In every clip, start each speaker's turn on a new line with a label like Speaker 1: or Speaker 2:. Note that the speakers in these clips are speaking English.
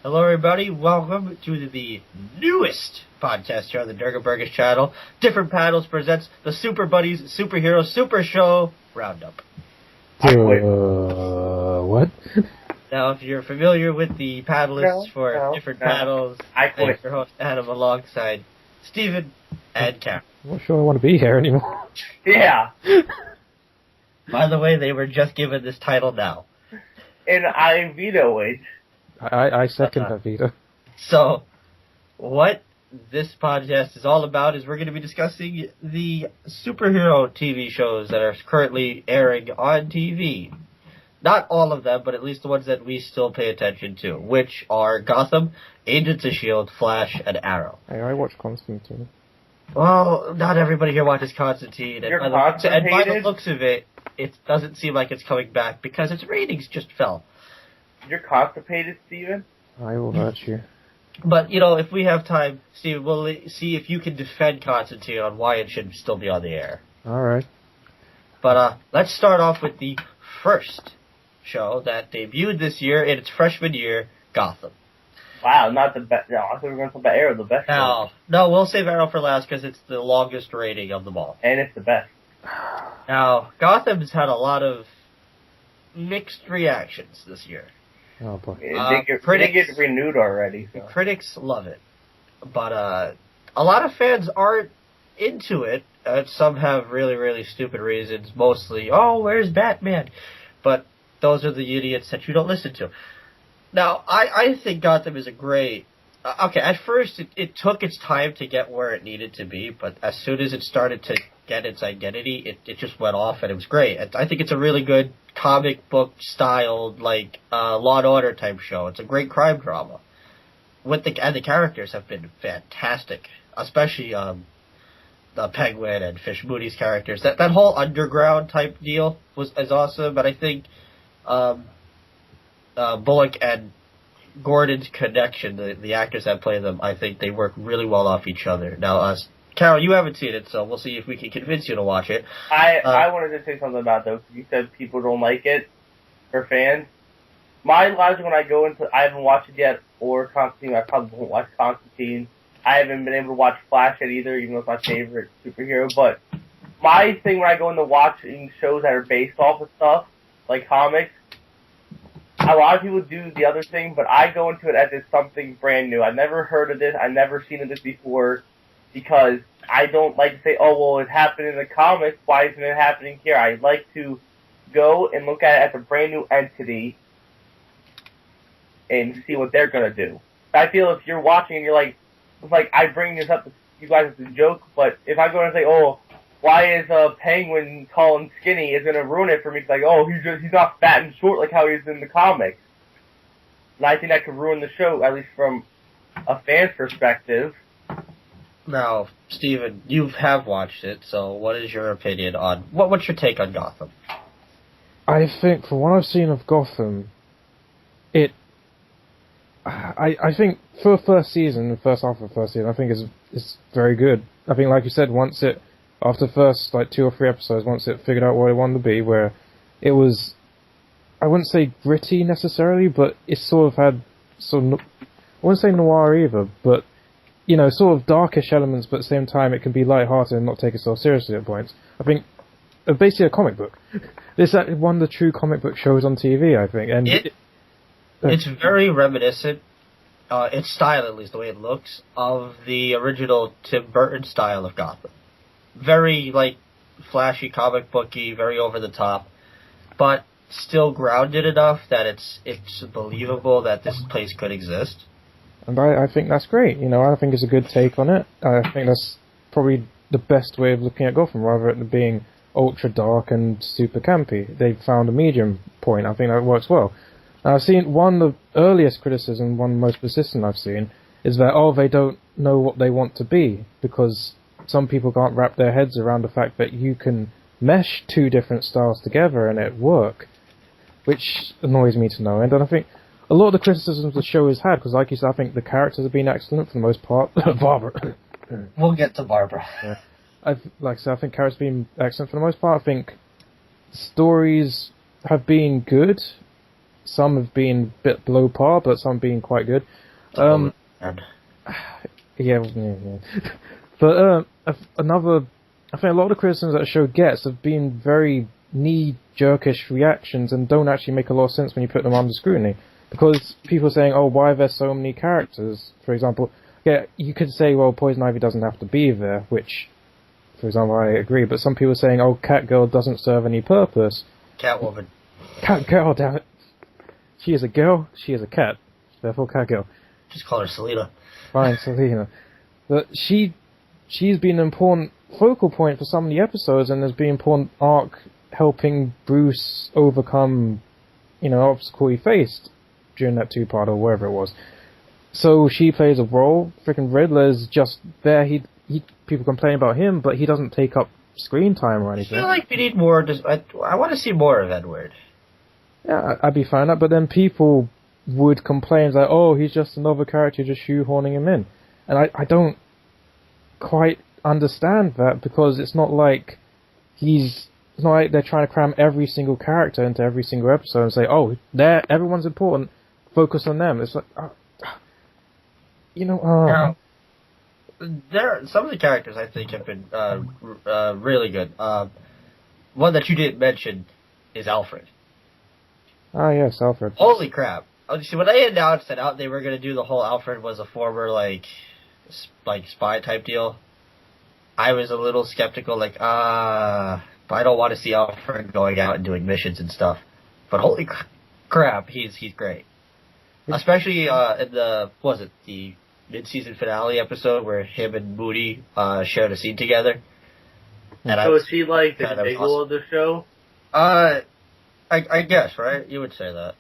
Speaker 1: Hello, everybody. Welcome to the newest podcast here on the Durga Burgers channel. Different Paddles presents the Super Buddies Superhero Super Show Roundup.
Speaker 2: What?
Speaker 1: Now, if you're familiar with the paddlists different paddles, I'm your host Adam alongside Stephen and Carroll.
Speaker 2: I'm not sure I want to be here anymore.
Speaker 3: Yeah.
Speaker 1: By the way, they were just given this title now.
Speaker 3: And I veto it.
Speaker 2: I second that veto.
Speaker 1: So, what this podcast is all about is we're going to be discussing the superhero TV shows that are currently airing on TV. Not all of them, but at least the ones that we still pay attention to, which are Gotham, Agents of S.H.I.E.L.D., Flash, and Arrow.
Speaker 2: Hey, I watch Constantine.
Speaker 1: Well, not everybody here watches Constantine.
Speaker 3: You're
Speaker 1: and by the looks of it, it doesn't seem like it's coming back because its ratings just fell.
Speaker 3: You're constipated, Steven?
Speaker 2: I will hurt you.
Speaker 1: But, you know, if we have time, Steve, we'll see if you can defend Constantine on why it should still be on the air.
Speaker 2: Alright.
Speaker 1: But let's start off with the first show that debuted this year in its freshman year, Gotham.
Speaker 3: Wow, not the best. No, I thought we were going to talk about Arrow, the best one.
Speaker 1: No, we'll save Arrow for last because it's the longest rating of them all.
Speaker 3: And it's the best.
Speaker 1: Now, Gotham's had a lot of mixed reactions this year.
Speaker 2: Oh boy.
Speaker 3: They get renewed already. So.
Speaker 1: Critics love it. But a lot of fans aren't into it. Some have really, really stupid reasons. Mostly, oh, where's Batman? But those are the idiots that you don't listen to. Now, I think Gotham is a great... okay, at first it took its time to get where it needed to be, but as soon as it started to get its identity, it just went off and it was great. I think it's a really good comic book styled, like, Law and Order type show. It's a great crime drama. And the characters have been fantastic, especially the Penguin and Fish Moody's characters. That whole underground type deal is awesome, but I think Bullock and Gordon's connection, the actors that play them, I think they work really well off each other. Now, Carol, you haven't seen it, so we'll see if we can convince you to watch it.
Speaker 3: I wanted to say something about those. You said people don't like it, or fans. My logic when I go into, I haven't watched it yet, or Constantine, I probably won't watch Constantine. I haven't been able to watch Flash yet either, even though it's my favorite superhero. But my thing when I go into watching shows that are based off of stuff, like comics, a lot of people do the other thing, but I go into it as it's something brand new. I've never heard of this. I've never seen of this before, because I don't like to say, oh, well, it happened in the comics. Why isn't it happening here? I like to go and look at it as a brand new entity and see what they're going to do. I feel if you're watching and you're like, it's like I bring this up to you guys as a joke, but if I go and say, oh, why is a Penguin tall and skinny, is going to ruin it for me. It's like, oh, he's not fat and short like how he's in the comics. And I think that could ruin the show, at least from a fan's perspective.
Speaker 1: Now, Steven, you have watched it, so what is your opinion on... What's your take on Gotham?
Speaker 2: I think, from what I've seen of Gotham, I think for the first season, the first half of the first season, I think is very good. I think, like you said, after the first, 2 or 3 episodes, once it figured out what it wanted to be, where it was, I wouldn't say gritty necessarily, but it sort of had I wouldn't say noir either, but, you know, sort of darkish elements, but at the same time it can be lighthearted and not take itself seriously at points. I think, basically a comic book. This is one of the true comic book shows on TV, I think. And
Speaker 1: it's very reminiscent, its style at least, the way it looks, of the original Tim Burton style of Gotham. Very, flashy, comic booky, very over the top, but still grounded enough that it's believable that this place could exist.
Speaker 2: And I think that's great. You know, I think it's a good take on it. I think that's probably the best way of looking at Gotham, rather than being ultra dark and super campy. They found a medium point. I think that works well. Now, I've seen one of the earliest criticism, one of the most persistent I've seen, is that, they don't know what they want to be, because some people can't wrap their heads around the fact that you can mesh 2 different styles together and it work, which annoys me to no end. And I think a lot of the criticisms the show has had, because like you said, I think the characters have been excellent for the most part. Barbara.
Speaker 1: We'll get to Barbara.
Speaker 2: Yeah. Like I said, I think characters have been excellent for the most part. I think the stories have been good. some have been a bit below par, but some have been quite good.
Speaker 1: And
Speaker 2: Yeah. But I think a lot of the criticisms that the show gets have been very knee-jerkish reactions and don't actually make a lot of sense when you put them under scrutiny. Because people are saying, oh, why are there so many characters? For example, yeah, you could say, well, Poison Ivy doesn't have to be there, which, for example, I agree. But some people are saying, oh, Catgirl doesn't serve any purpose.
Speaker 1: Catwoman.
Speaker 2: Catgirl, damn it. She is a girl, she is a cat. Therefore, Catgirl.
Speaker 1: Just call her Selena.
Speaker 2: Fine, Selena. But she's been an important focal point for some of the episodes, and there's been an important arc helping Bruce overcome, obstacle he faced during that two-part or wherever it was. So she plays a role. Freaking Riddler's just there. People complain about him, but he doesn't take up screen time or anything.
Speaker 1: I feel like we need more. I want to see more of Edward.
Speaker 2: Yeah, I'd be fine with that, but then people would complain like, oh, he's just another character, just shoehorning him in. And I don't quite understand that, because it's not like they're trying to cram every single character into every single episode and say, oh, everyone's important, focus on them. It's like,
Speaker 1: Now, some of the characters I think have been really good. One that you didn't mention is Alfred.
Speaker 2: Ah, yes, Alfred.
Speaker 1: Holy crap! See, when they announced that they were going to do the whole Alfred was a former like spy type deal, I was a little skeptical. But I don't want to see Alfred going out and doing missions and stuff. But holy crap, he's great. Especially in the mid-season finale episode where him and Moody shared a scene together. And
Speaker 3: so is he like the Diggle of the show?
Speaker 1: I guess, right? You would say that.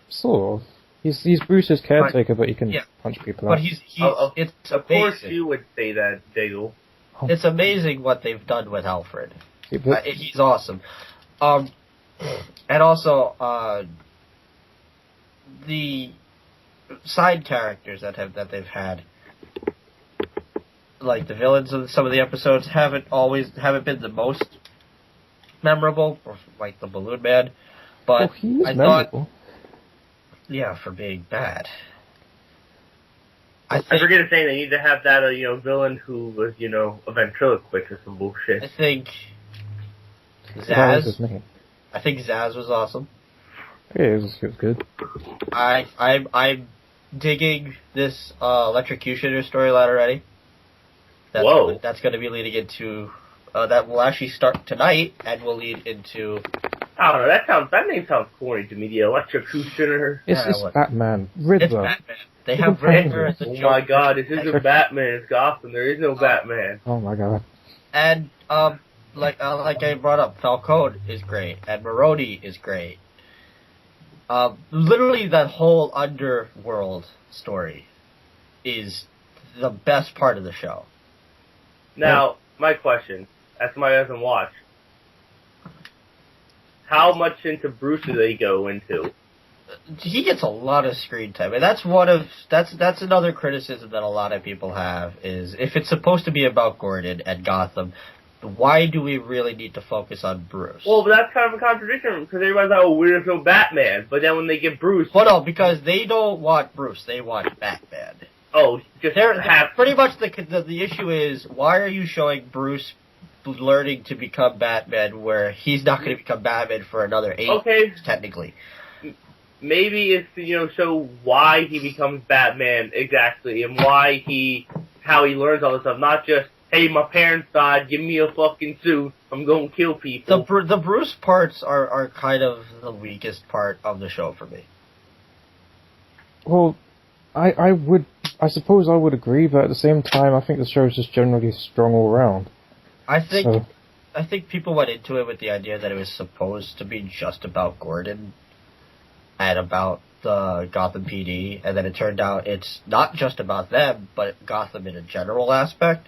Speaker 2: Sort of. He's Bruce's caretaker, but he can punch people out.
Speaker 1: But it's
Speaker 3: of course you would say that, Diggle.
Speaker 1: It's amazing what they've done with Alfred.
Speaker 2: Yeah,
Speaker 1: He's awesome. And also, the side characters that they've had, like the villains of some of the episodes, haven't been the most memorable, like the Balloon Man. But
Speaker 2: he is
Speaker 1: I
Speaker 2: memorable.
Speaker 1: Thought, for being bad.
Speaker 3: I forget to say they need to have that villain who was a ventriloquist or some bullshit.
Speaker 1: I think
Speaker 2: That was his name.
Speaker 1: I think Zaz was awesome.
Speaker 2: Yeah, it was good.
Speaker 1: I'm digging this electrocutioner storyline already.
Speaker 3: Whoa.
Speaker 1: That's going to be leading into that will actually start tonight and will lead into.
Speaker 3: I don't know. That name sounds corny to me. The electrocutioner.
Speaker 2: It's Batman. Riddler.
Speaker 1: It's Batman. They have Riddler as a joke.
Speaker 3: Oh my God! This isn't Batman. It's Gotham. There is no Batman.
Speaker 2: Oh my God.
Speaker 1: And like I brought up, Falcone is great, and Maroni is great. Literally, that whole underworld story is the best part of the show.
Speaker 3: Now, my question, as somebody who doesn't watch, how much into Bruce do they go into?
Speaker 1: He gets a lot of screen time, and that's another criticism that a lot of people have is if it's supposed to be about Gordon and Gotham, why do we really need to focus on Bruce?
Speaker 3: Well, but that's kind of a contradiction because everybody's like, "Oh, there's no Batman," but then when they get Bruce,
Speaker 1: well, no, because they don't want Bruce, they want Batman.
Speaker 3: Oh, just
Speaker 1: pretty much the issue is why are you showing Bruce learning to become Batman where he's not going to become Batman for another 8 years, technically.
Speaker 3: Maybe it's to show why he becomes Batman exactly and how he learns all this stuff, not just, hey, my parents died, give me a fucking suit, I'm going to kill people.
Speaker 1: The Bruce parts are kind of the weakest part of the show for me.
Speaker 2: Well, I suppose I would agree, but at the same time, I think the show is just generally strong all around.
Speaker 1: I think people went into it with the idea that it was supposed to be just about Gordon and about the Gotham PD, and then it turned out it's not just about them, but Gotham in a general aspect.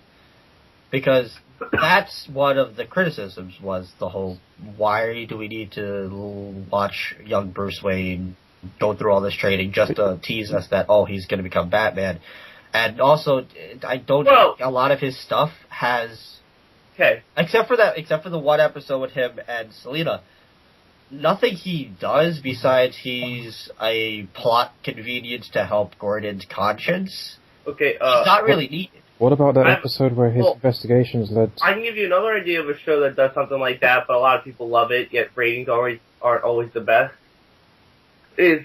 Speaker 1: Because that's one of the criticisms was the whole, why do we need to watch young Bruce Wayne go through all this training just to tease us that, oh, he's going to become Batman. And also, I don't think a lot of his stuff has...
Speaker 3: Okay.
Speaker 1: Except for the one episode with him and Selena, nothing he does besides he's a plot convenience to help Gordon's conscience.
Speaker 3: Okay,
Speaker 1: He's not really needed.
Speaker 2: What about that episode where his investigations led to...
Speaker 3: I can give you another idea of a show that does something like that, but a lot of people love it, yet ratings aren't always the best. Is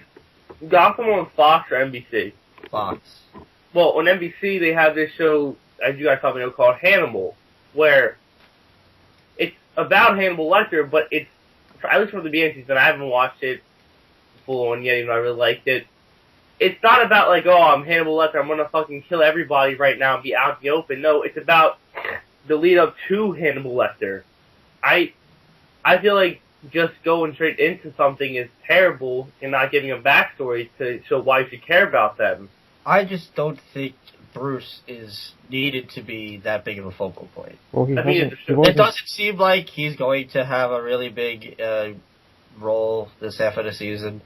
Speaker 3: Gotham on Fox or NBC?
Speaker 1: Fox.
Speaker 3: Well, on NBC they have this show, as you guys probably know, called Hannibal, where it's about Hannibal Lecter, but it's, at least from the beginning season, I haven't watched it full on yet, even though I really liked it. It's not about like, oh, I'm Hannibal Lecter, I'm gonna fucking kill everybody right now and be out in the open. No, it's about the lead up to Hannibal Lecter. I feel like just going straight into something is terrible and not giving a backstory to show why you should care about them.
Speaker 1: I just don't think Bruce is needed to be that big of a focal point.
Speaker 2: Well,
Speaker 1: It doesn't seem like he's going to have a really big role this half of the season,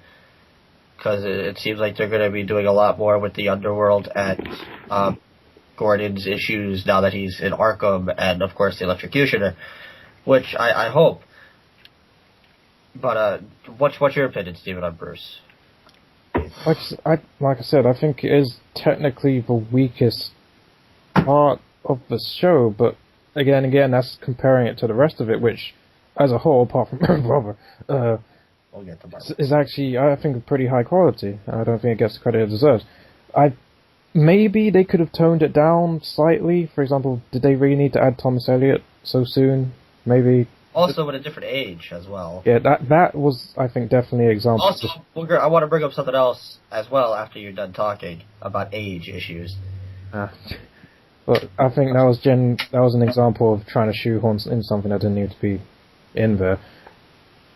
Speaker 1: because it seems like they're going to be doing a lot more with the underworld and Gordon's issues now that he's in Arkham, and of course the electrocutioner, which I hope. But what's your opinion, Stephen, on Bruce?
Speaker 2: Like I said, I think it is technically the weakest part of the show, but again, that's comparing it to the rest of it, which, as a whole, apart from Robert,
Speaker 1: We'll get to
Speaker 2: is actually, I think, pretty high quality. I don't think it gets the credit it deserves. Maybe they could have toned it down slightly. For example, did they really need to add Thomas Elliot so soon? Maybe.
Speaker 1: Also, at a different age as well.
Speaker 2: Yeah, that was, I think, definitely an example.
Speaker 1: Also, I want to bring up something else as well after you're done talking about age issues.
Speaker 2: But I think that was an example of trying to shoehorn in something that didn't need to be in there.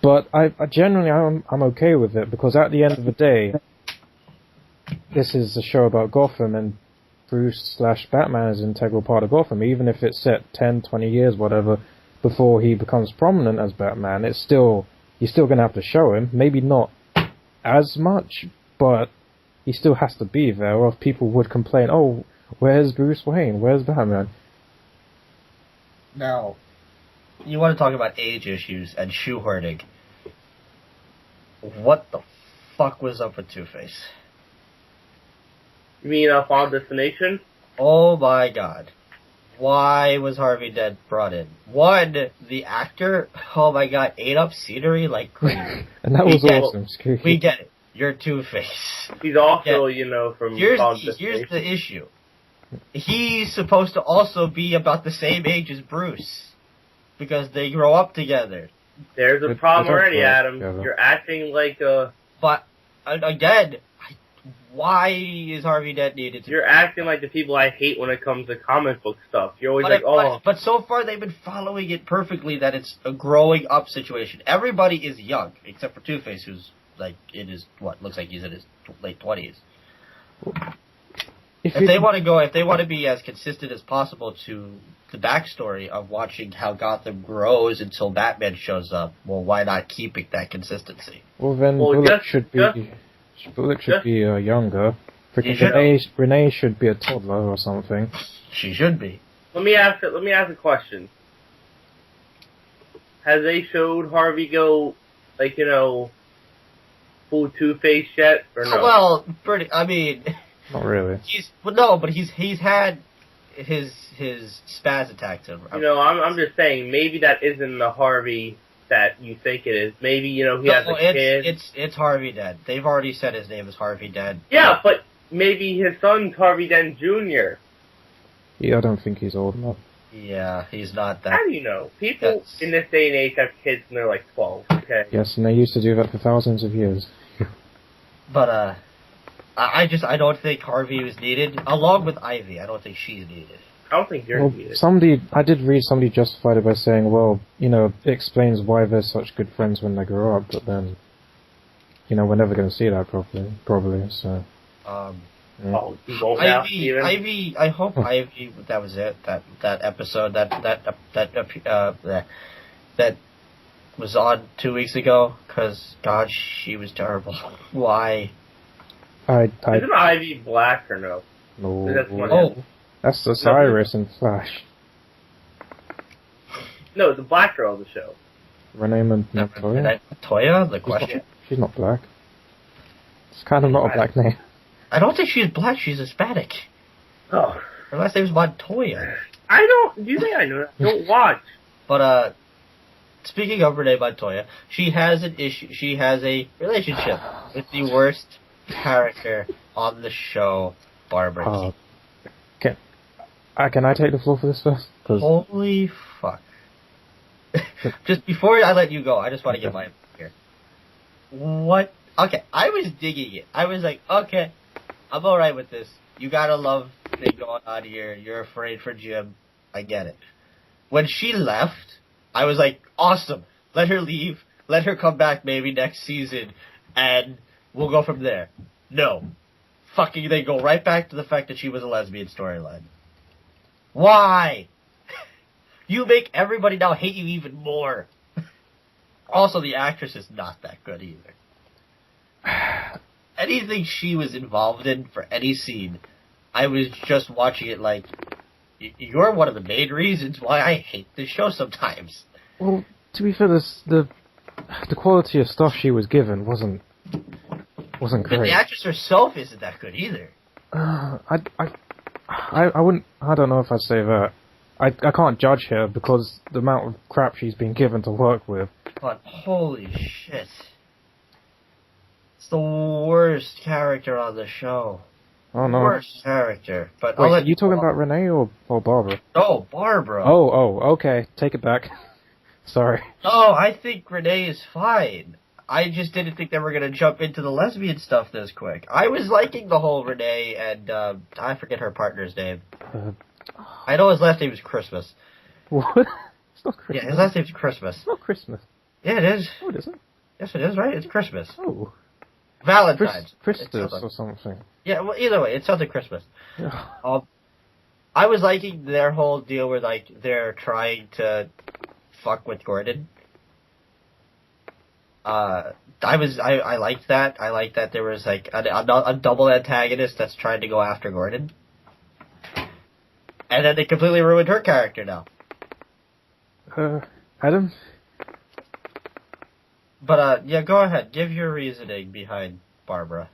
Speaker 2: But I generally, I'm okay with it, because at the end of the day, this is a show about Gotham, and Bruce/Batman is an integral part of Gotham. Even if it's set 10, 20 years, whatever, before he becomes prominent as Batman, you're still going to have to show him. Maybe not as much, but he still has to be there, or people would complain, oh, where's Bruce Wayne? Where's Batman?
Speaker 1: Now, you want to talk about age issues and shoehorning. What the fuck was up with Two-Face?
Speaker 3: You mean Final Destination?
Speaker 1: Oh my god. Why was Harvey Dent brought in? One, the actor, oh my god, ate up scenery like crazy.
Speaker 2: And that was awesome.
Speaker 1: We get it. You're Two-Face.
Speaker 3: He's also, from Final Destination.
Speaker 1: Here's the issue. He's supposed to also be about the same age as Bruce, because they grow up together.
Speaker 3: There's a problem already, Adam. You're acting like a...
Speaker 1: But, again, why is Harvey Dent needed to...
Speaker 3: You're acting like the people I hate when it comes to comic book stuff. You're always
Speaker 1: But so far they've been following it perfectly, that it's a growing up situation. Everybody is young, except for Two-Face, who's, looks like he's in his late 20s. If they want to be as consistent as possible to the backstory of watching how Gotham grows until Batman shows up, well, why not keeping that consistency?
Speaker 2: Well, then Bullock should be younger. Freaking Renee should be a toddler or something.
Speaker 1: She should be.
Speaker 3: Let me ask a question. Has they showed Harvey go, full Two-Face yet, or no?
Speaker 1: Well,
Speaker 2: not really.
Speaker 1: He's had his spaz attacks him.
Speaker 3: I'm just saying, maybe that isn't the Harvey that you think it is. Maybe, he has a kid.
Speaker 1: It's Harvey Dent. They've already said his name is Harvey Dent.
Speaker 3: Yeah, but maybe his son's Harvey Dent Jr.
Speaker 2: Yeah, I don't think he's old enough.
Speaker 1: Yeah, he's not that.
Speaker 3: How do you know? People in this day and age have kids and they're 12, okay?
Speaker 2: Yes, and they used to do that for thousands of years.
Speaker 1: But, I don't think Harvey was needed, along with Ivy. I don't think she's needed.
Speaker 3: I don't think you're
Speaker 2: needed. I did read somebody justified it by saying, well, it explains why they're such good friends when they grow up, but then, we're never going to see that probably, so.
Speaker 3: Oh, you won't now, Steven?
Speaker 1: Ivy, I hope Ivy, that was it, that episode, that was on 2 weeks ago, because, God, she was terrible. Why?
Speaker 3: Isn't Ivy black or no?
Speaker 2: No. That's Osiris in Flash.
Speaker 3: No, the black girl of the show.
Speaker 2: Renee Montoya?
Speaker 1: Montoya? The question?
Speaker 2: She's not black. It's kind of not a black name.
Speaker 1: I don't think she's black. She's Hispanic.
Speaker 3: Oh.
Speaker 1: Her last name's Montoya.
Speaker 3: Do you think I know that? Don't watch.
Speaker 1: But, speaking of Renee Montoya, she has a relationship with the worst character on the show, Barbara.
Speaker 2: Can I take the floor for this first?
Speaker 1: Holy fuck. Just before I let you go, I just want to get my here. What? Okay, I was digging it. I was like, okay, I'm alright with this. You got a love thing going on here. You're afraid for Jim. I get it. When she left, I was like, awesome. Let her leave. Let her come back maybe next season, and we'll go from there. No. Fucking, they go right back to the fact that she was a lesbian storyline. Why? You make everybody now hate you even more. Also, the actress is not that good either. Anything she was involved in for any scene, I was just watching it like, you're one of the main reasons why I hate this show sometimes.
Speaker 2: Well, to be fair, the quality of stuff she was given wasn't great.
Speaker 1: But the actress herself isn't that good either.
Speaker 2: I wouldn't. I don't know if I'd say that. I can't judge her because the amount of crap she's been given to work with.
Speaker 1: But holy shit. It's the worst character on the show.
Speaker 2: Oh no.
Speaker 1: Worst character. But
Speaker 2: wait, are you talking about Renee or Barbara?
Speaker 1: Oh, Barbara.
Speaker 2: Oh, okay. Take it back. Sorry.
Speaker 1: Oh, I think Renee is fine. I just didn't think they were going to jump into the lesbian stuff this quick. I was liking the whole Renee and, I forget her partner's name. I know his last name is Christmas.
Speaker 2: What? It's not Christmas.
Speaker 1: Yeah, his last name's Christmas.
Speaker 2: It's not Christmas.
Speaker 1: Yeah, it is.
Speaker 2: Oh, it isn't?
Speaker 1: Yes, it is, right? It's Christmas.
Speaker 2: Oh.
Speaker 1: Valentine's.
Speaker 2: Christus or something.
Speaker 1: Yeah, well, either way, it sounds like Christmas.
Speaker 2: Yeah.
Speaker 1: I was liking their whole deal where, like, they're trying to fuck with Gordon. I liked that. I liked that there was, like, a double antagonist that's trying to go after Gordon. And then they completely ruined her character now.
Speaker 2: Adam?
Speaker 1: But, yeah, go ahead. Give your reasoning behind Barbara.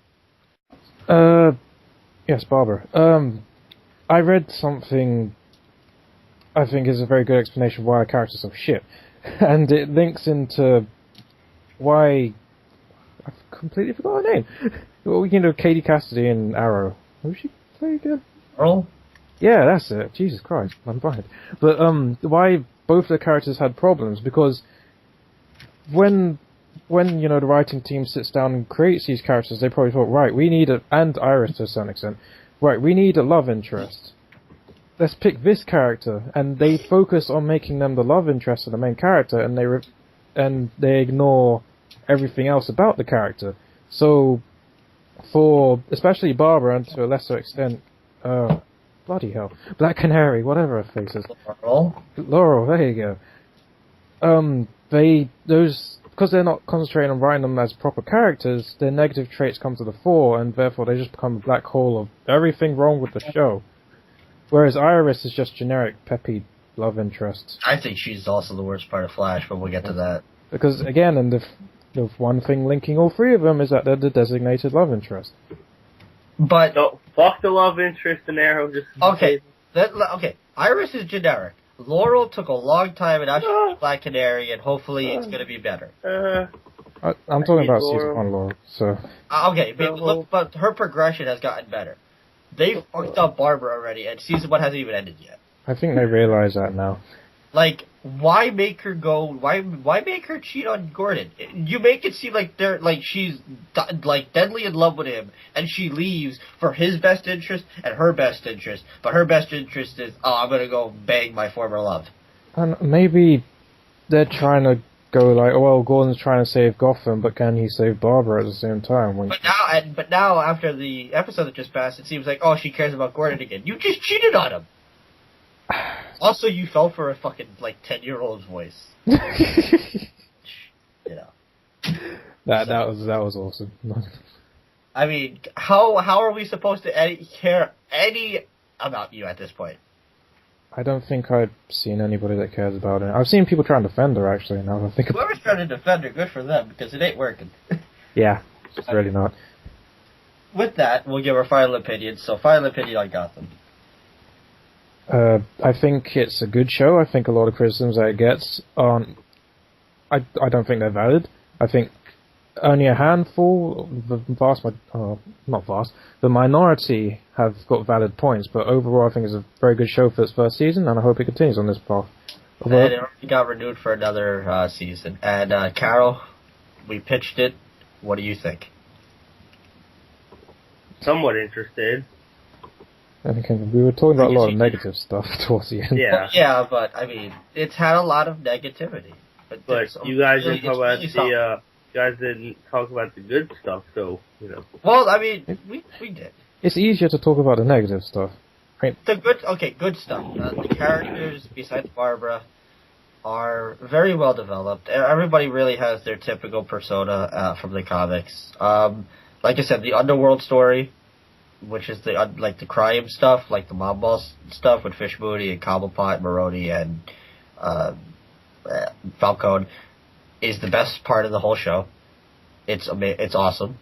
Speaker 2: Yes, Barbara. I read something I think is a very good explanation why a character's so shit. And it links into why... I've completely forgot her name. Well, we can do Katie Cassidy and Arrow. Who she play again?
Speaker 1: Earl?
Speaker 2: Yeah, that's it. Jesus Christ, I'm blind. But why both the characters had problems, because when the writing team sits down and creates these characters, they probably thought, right, we need and Iris to a certain extent, right, we need a love interest. Let's pick this character, and they focus on making them the love interest of the main character, and they ignore everything else about the character. So, for especially Barbara, and to a lesser extent, bloody hell, Black Canary, whatever her face is. Laurel, there you go. Because they're not concentrating on writing them as proper characters, their negative traits come to the fore, and therefore they just become a black hole of everything wrong with the show. Whereas Iris is just generic, peppy love interest.
Speaker 1: I think she's also the worst part of Flash, but we'll get to that.
Speaker 2: Because, again, and the one thing linking all three of them is that they're the designated love interest.
Speaker 1: But...
Speaker 3: No, fuck the love interest in Arrow.
Speaker 1: Okay, Iris is generic. Laurel took a long time, and now she's Black Canary, and hopefully it's going to be better.
Speaker 2: I'm talking about season 1 Laurel, so...
Speaker 1: Okay, but her progression has gotten better. They fucked up Barbara already, and season 1 hasn't even ended yet.
Speaker 2: I think they realize that now.
Speaker 1: Like, why make her go? Why make her cheat on Gordon? You make it seem like she's deadly in love with him, and she leaves for his best interest and her best interest. But her best interest is, I'm gonna go bang my former love.
Speaker 2: And maybe they're trying to go like, well, Gordon's trying to save Gotham, but can he save Barbara at the same time?
Speaker 1: But now after the episode that just passed, it seems like, she cares about Gordon again. You just cheated on him. Also, you fell for a fucking 10-year-old's voice.
Speaker 2: That was awesome.
Speaker 1: I mean, how are we supposed to care any about you at this point?
Speaker 2: I don't think I've seen anybody that cares about it. I've seen people try and defend her, actually, now that I think about
Speaker 1: Whoever's trying to defend her, good for them, because it ain't working.
Speaker 2: Yeah, it's really not.
Speaker 1: With that, we'll give our final opinions. So, final opinion on Gotham.
Speaker 2: I think it's a good show. I think a lot of criticisms that it gets aren't... I don't think they're valid. I think only a handful, the minority have got valid points, but overall I think it's a very good show for its first season, and I hope it continues on this path.
Speaker 1: And it already got renewed for another season. And Carol, we pitched it. What do you think?
Speaker 3: Somewhat interested.
Speaker 2: I think we were talking about a lot of negative stuff towards the end.
Speaker 3: Yeah.
Speaker 1: Yeah, but, I mean, it's had a lot of negativity.
Speaker 3: But you guys didn't talk about didn't talk about the good stuff, so, you know.
Speaker 1: Well, I mean, we did.
Speaker 2: It's easier to talk about the negative stuff. Right?
Speaker 1: The good stuff. The characters, besides Barbara, are very well developed. Everybody really has their typical persona from the comics. Like I said, the underworld story, which is the crime stuff, like the mob boss stuff with Fish Mooney and Cobblepot, Maroni, and Falcone, is the best part of the whole show. It's awesome.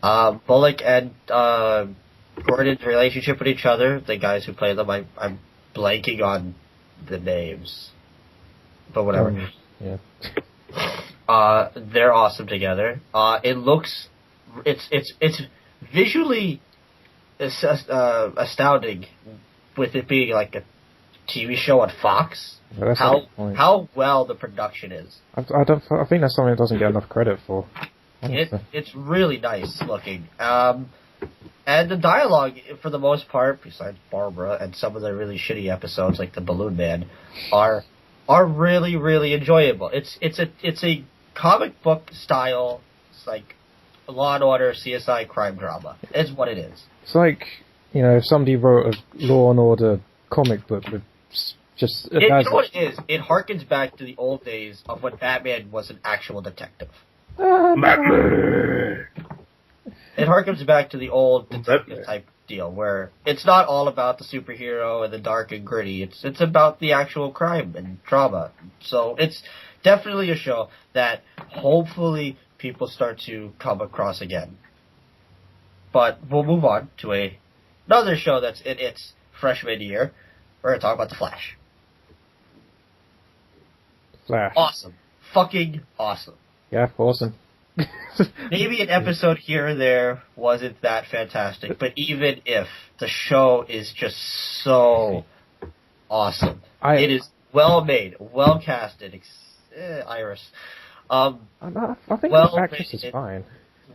Speaker 1: Bullock and Gordon's relationship with each other, the guys who play them, I'm blanking on the names, but whatever.
Speaker 2: Yeah.
Speaker 1: They're awesome together. It's visually astounding, with it being like a TV show on Fox.
Speaker 2: Yeah,
Speaker 1: how well the production is.
Speaker 2: I think that's something that doesn't get enough credit for.
Speaker 1: It's really nice looking. And the dialogue, for the most part, besides Barbara and some of the really shitty episodes like the Balloon Man, are really, really enjoyable. It's a comic book style. It's like Law and Order CSI crime drama. It's what it is.
Speaker 2: It's like, if somebody wrote a Law and Order comic book with just...
Speaker 1: You know what it is? It harkens back to the old days of when Batman was an actual detective.
Speaker 3: Batman!
Speaker 1: It harkens back to the old detective type deal, where it's not all about the superhero and the dark and gritty. It's about the actual crime and drama. So it's definitely a show that hopefully people start to come across again. But we'll move on to another show that's in its freshman year. We're going to talk about The Flash.
Speaker 2: Flash.
Speaker 1: Awesome. Fucking awesome.
Speaker 2: Yeah, awesome.
Speaker 1: Maybe an episode here or there wasn't that fantastic, but even if, the show is just so awesome. It is well made, well casted. Iris.
Speaker 2: I think the actress is fine.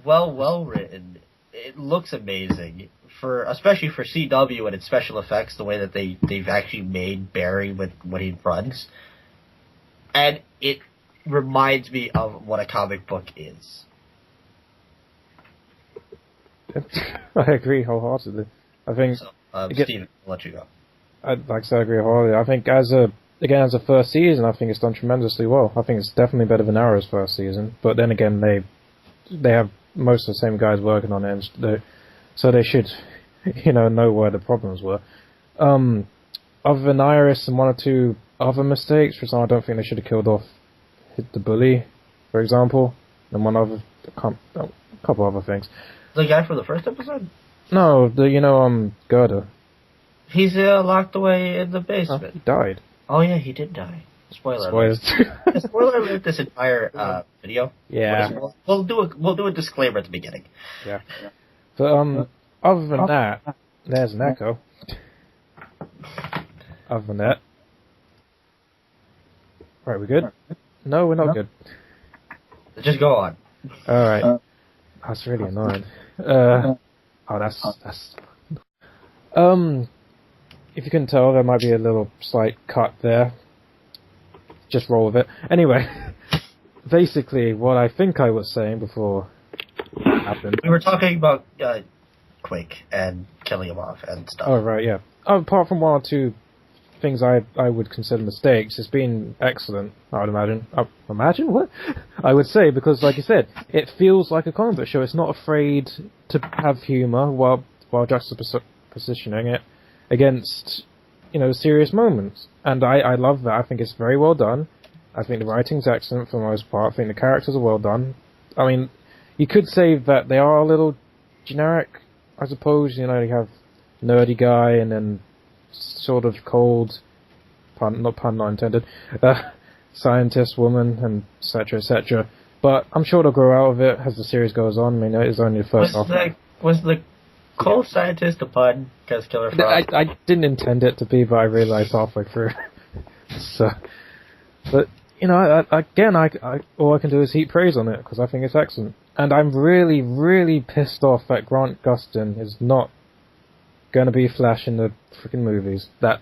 Speaker 1: Well written. It looks amazing, especially for CW and its special effects, the way that they've actually made Barry with what he runs. And it reminds me of what a comic book is.
Speaker 2: I agree wholeheartedly. I think...
Speaker 1: So, Stephen, I'll let you go.
Speaker 2: I agree wholeheartedly. I think as a first season, I think it's done tremendously well. I think it's definitely better than Arrow's first season. But then again, they have most of the same guys working on it, and so they should, know where the problems were. Other than Iris and one or two other mistakes, for example, I don't think they should have killed off the bully, for example, and a couple other things.
Speaker 1: The guy from the first episode?
Speaker 2: No, Gerda.
Speaker 1: He's locked away in the basement.
Speaker 2: He died.
Speaker 1: Oh yeah, he did die. Spoiler alert. Spoiler alert this entire video.
Speaker 2: Yeah.
Speaker 1: We'll do a disclaimer at the beginning.
Speaker 2: Yeah. But other than that, there's an echo. Other than that. Right, we good? No, we're not good.
Speaker 1: Just go on.
Speaker 2: Alright. That's really annoying. That's if you can tell, there might be a little slight cut there. Just roll with it. Anyway, basically, what I think I was saying before that happened.
Speaker 1: We were talking about Quake and killing him off and stuff.
Speaker 2: Oh, right, yeah. Apart from one or two things I would consider mistakes, it's been excellent, I would imagine. Imagine? What? I would say, because like you said, it feels like a comic book show. It's not afraid to have humour while juxtapositioning it against, serious moments. And I love that. I think it's very well done. I think the writing's excellent for the most part. I think the characters are well done. I mean, you could say that they are a little generic, I suppose. You have nerdy guy and then sort of cold, pun not intended, scientist woman, and etc. But I'm sure they'll grow out of it as the series goes on. I mean, it's only the first half.
Speaker 1: Was the cold scientist a pun? Because Killer Frost.
Speaker 2: I didn't intend it to be, but I realized halfway through. So, but all I can do is heap praise on it because I think it's excellent. And I'm really, really pissed off that Grant Gustin is not going to be Flash in the freaking movies. That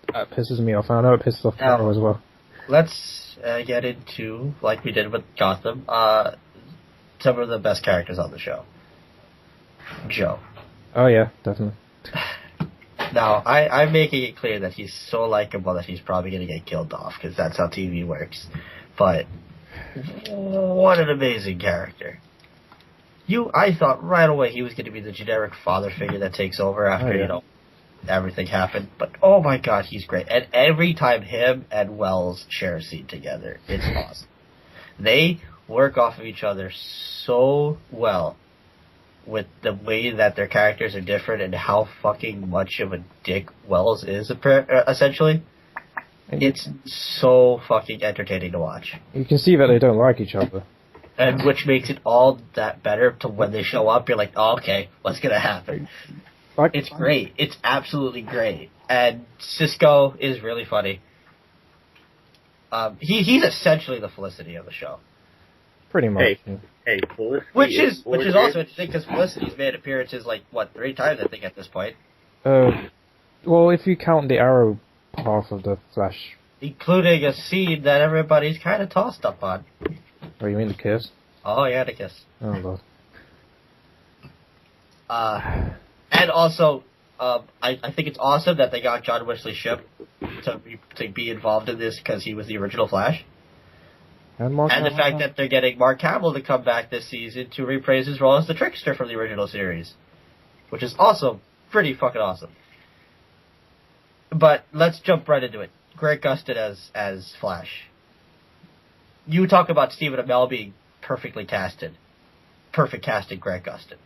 Speaker 2: pisses me off. And I know it pisses off Carol as well.
Speaker 1: Let's get into, like we did with Gotham, some of the best characters on the show. Joe.
Speaker 2: Oh yeah, definitely.
Speaker 1: Now, I'm making it clear that he's so likable that he's probably going to get killed off, because that's how TV works. But, what an amazing character. I thought right away he was going to be the generic father figure that takes over after, everything happened. But, oh my god, he's great. And every time him and Wells share a scene together, it's awesome. They work off of each other so well, with the way that their characters are different and how fucking much of a dick Wells is, essentially. It's so fucking entertaining to watch.
Speaker 2: You can see that they don't like each other.
Speaker 1: And which makes it all that better to when they show up, you're like, oh, okay, what's gonna happen? It's great. It's absolutely great. And Cisco is really funny. He's essentially the Felicity of the show.
Speaker 2: Pretty much.
Speaker 3: Hey, Felicity
Speaker 1: which is also interesting because Felicity's made appearances 3 times I think at this point.
Speaker 2: Well, if you count the Arrow half of the Flash,
Speaker 1: including a scene that everybody's kind of tossed up on.
Speaker 2: Oh, you mean the kiss?
Speaker 1: Oh yeah, the kiss.
Speaker 2: Oh lord.
Speaker 1: And also, I think it's awesome that they got John Wesley Shipp to be involved in this because he was the original Flash. And the fact that they're getting Mark Hamill to come back this season to reprise his role as the Trickster from the original series. Which is also pretty fucking awesome. But let's jump right into it. Grant Gustin as Flash. You talk about Stephen Amell being perfectly casted. Perfect casting Grant Gustin.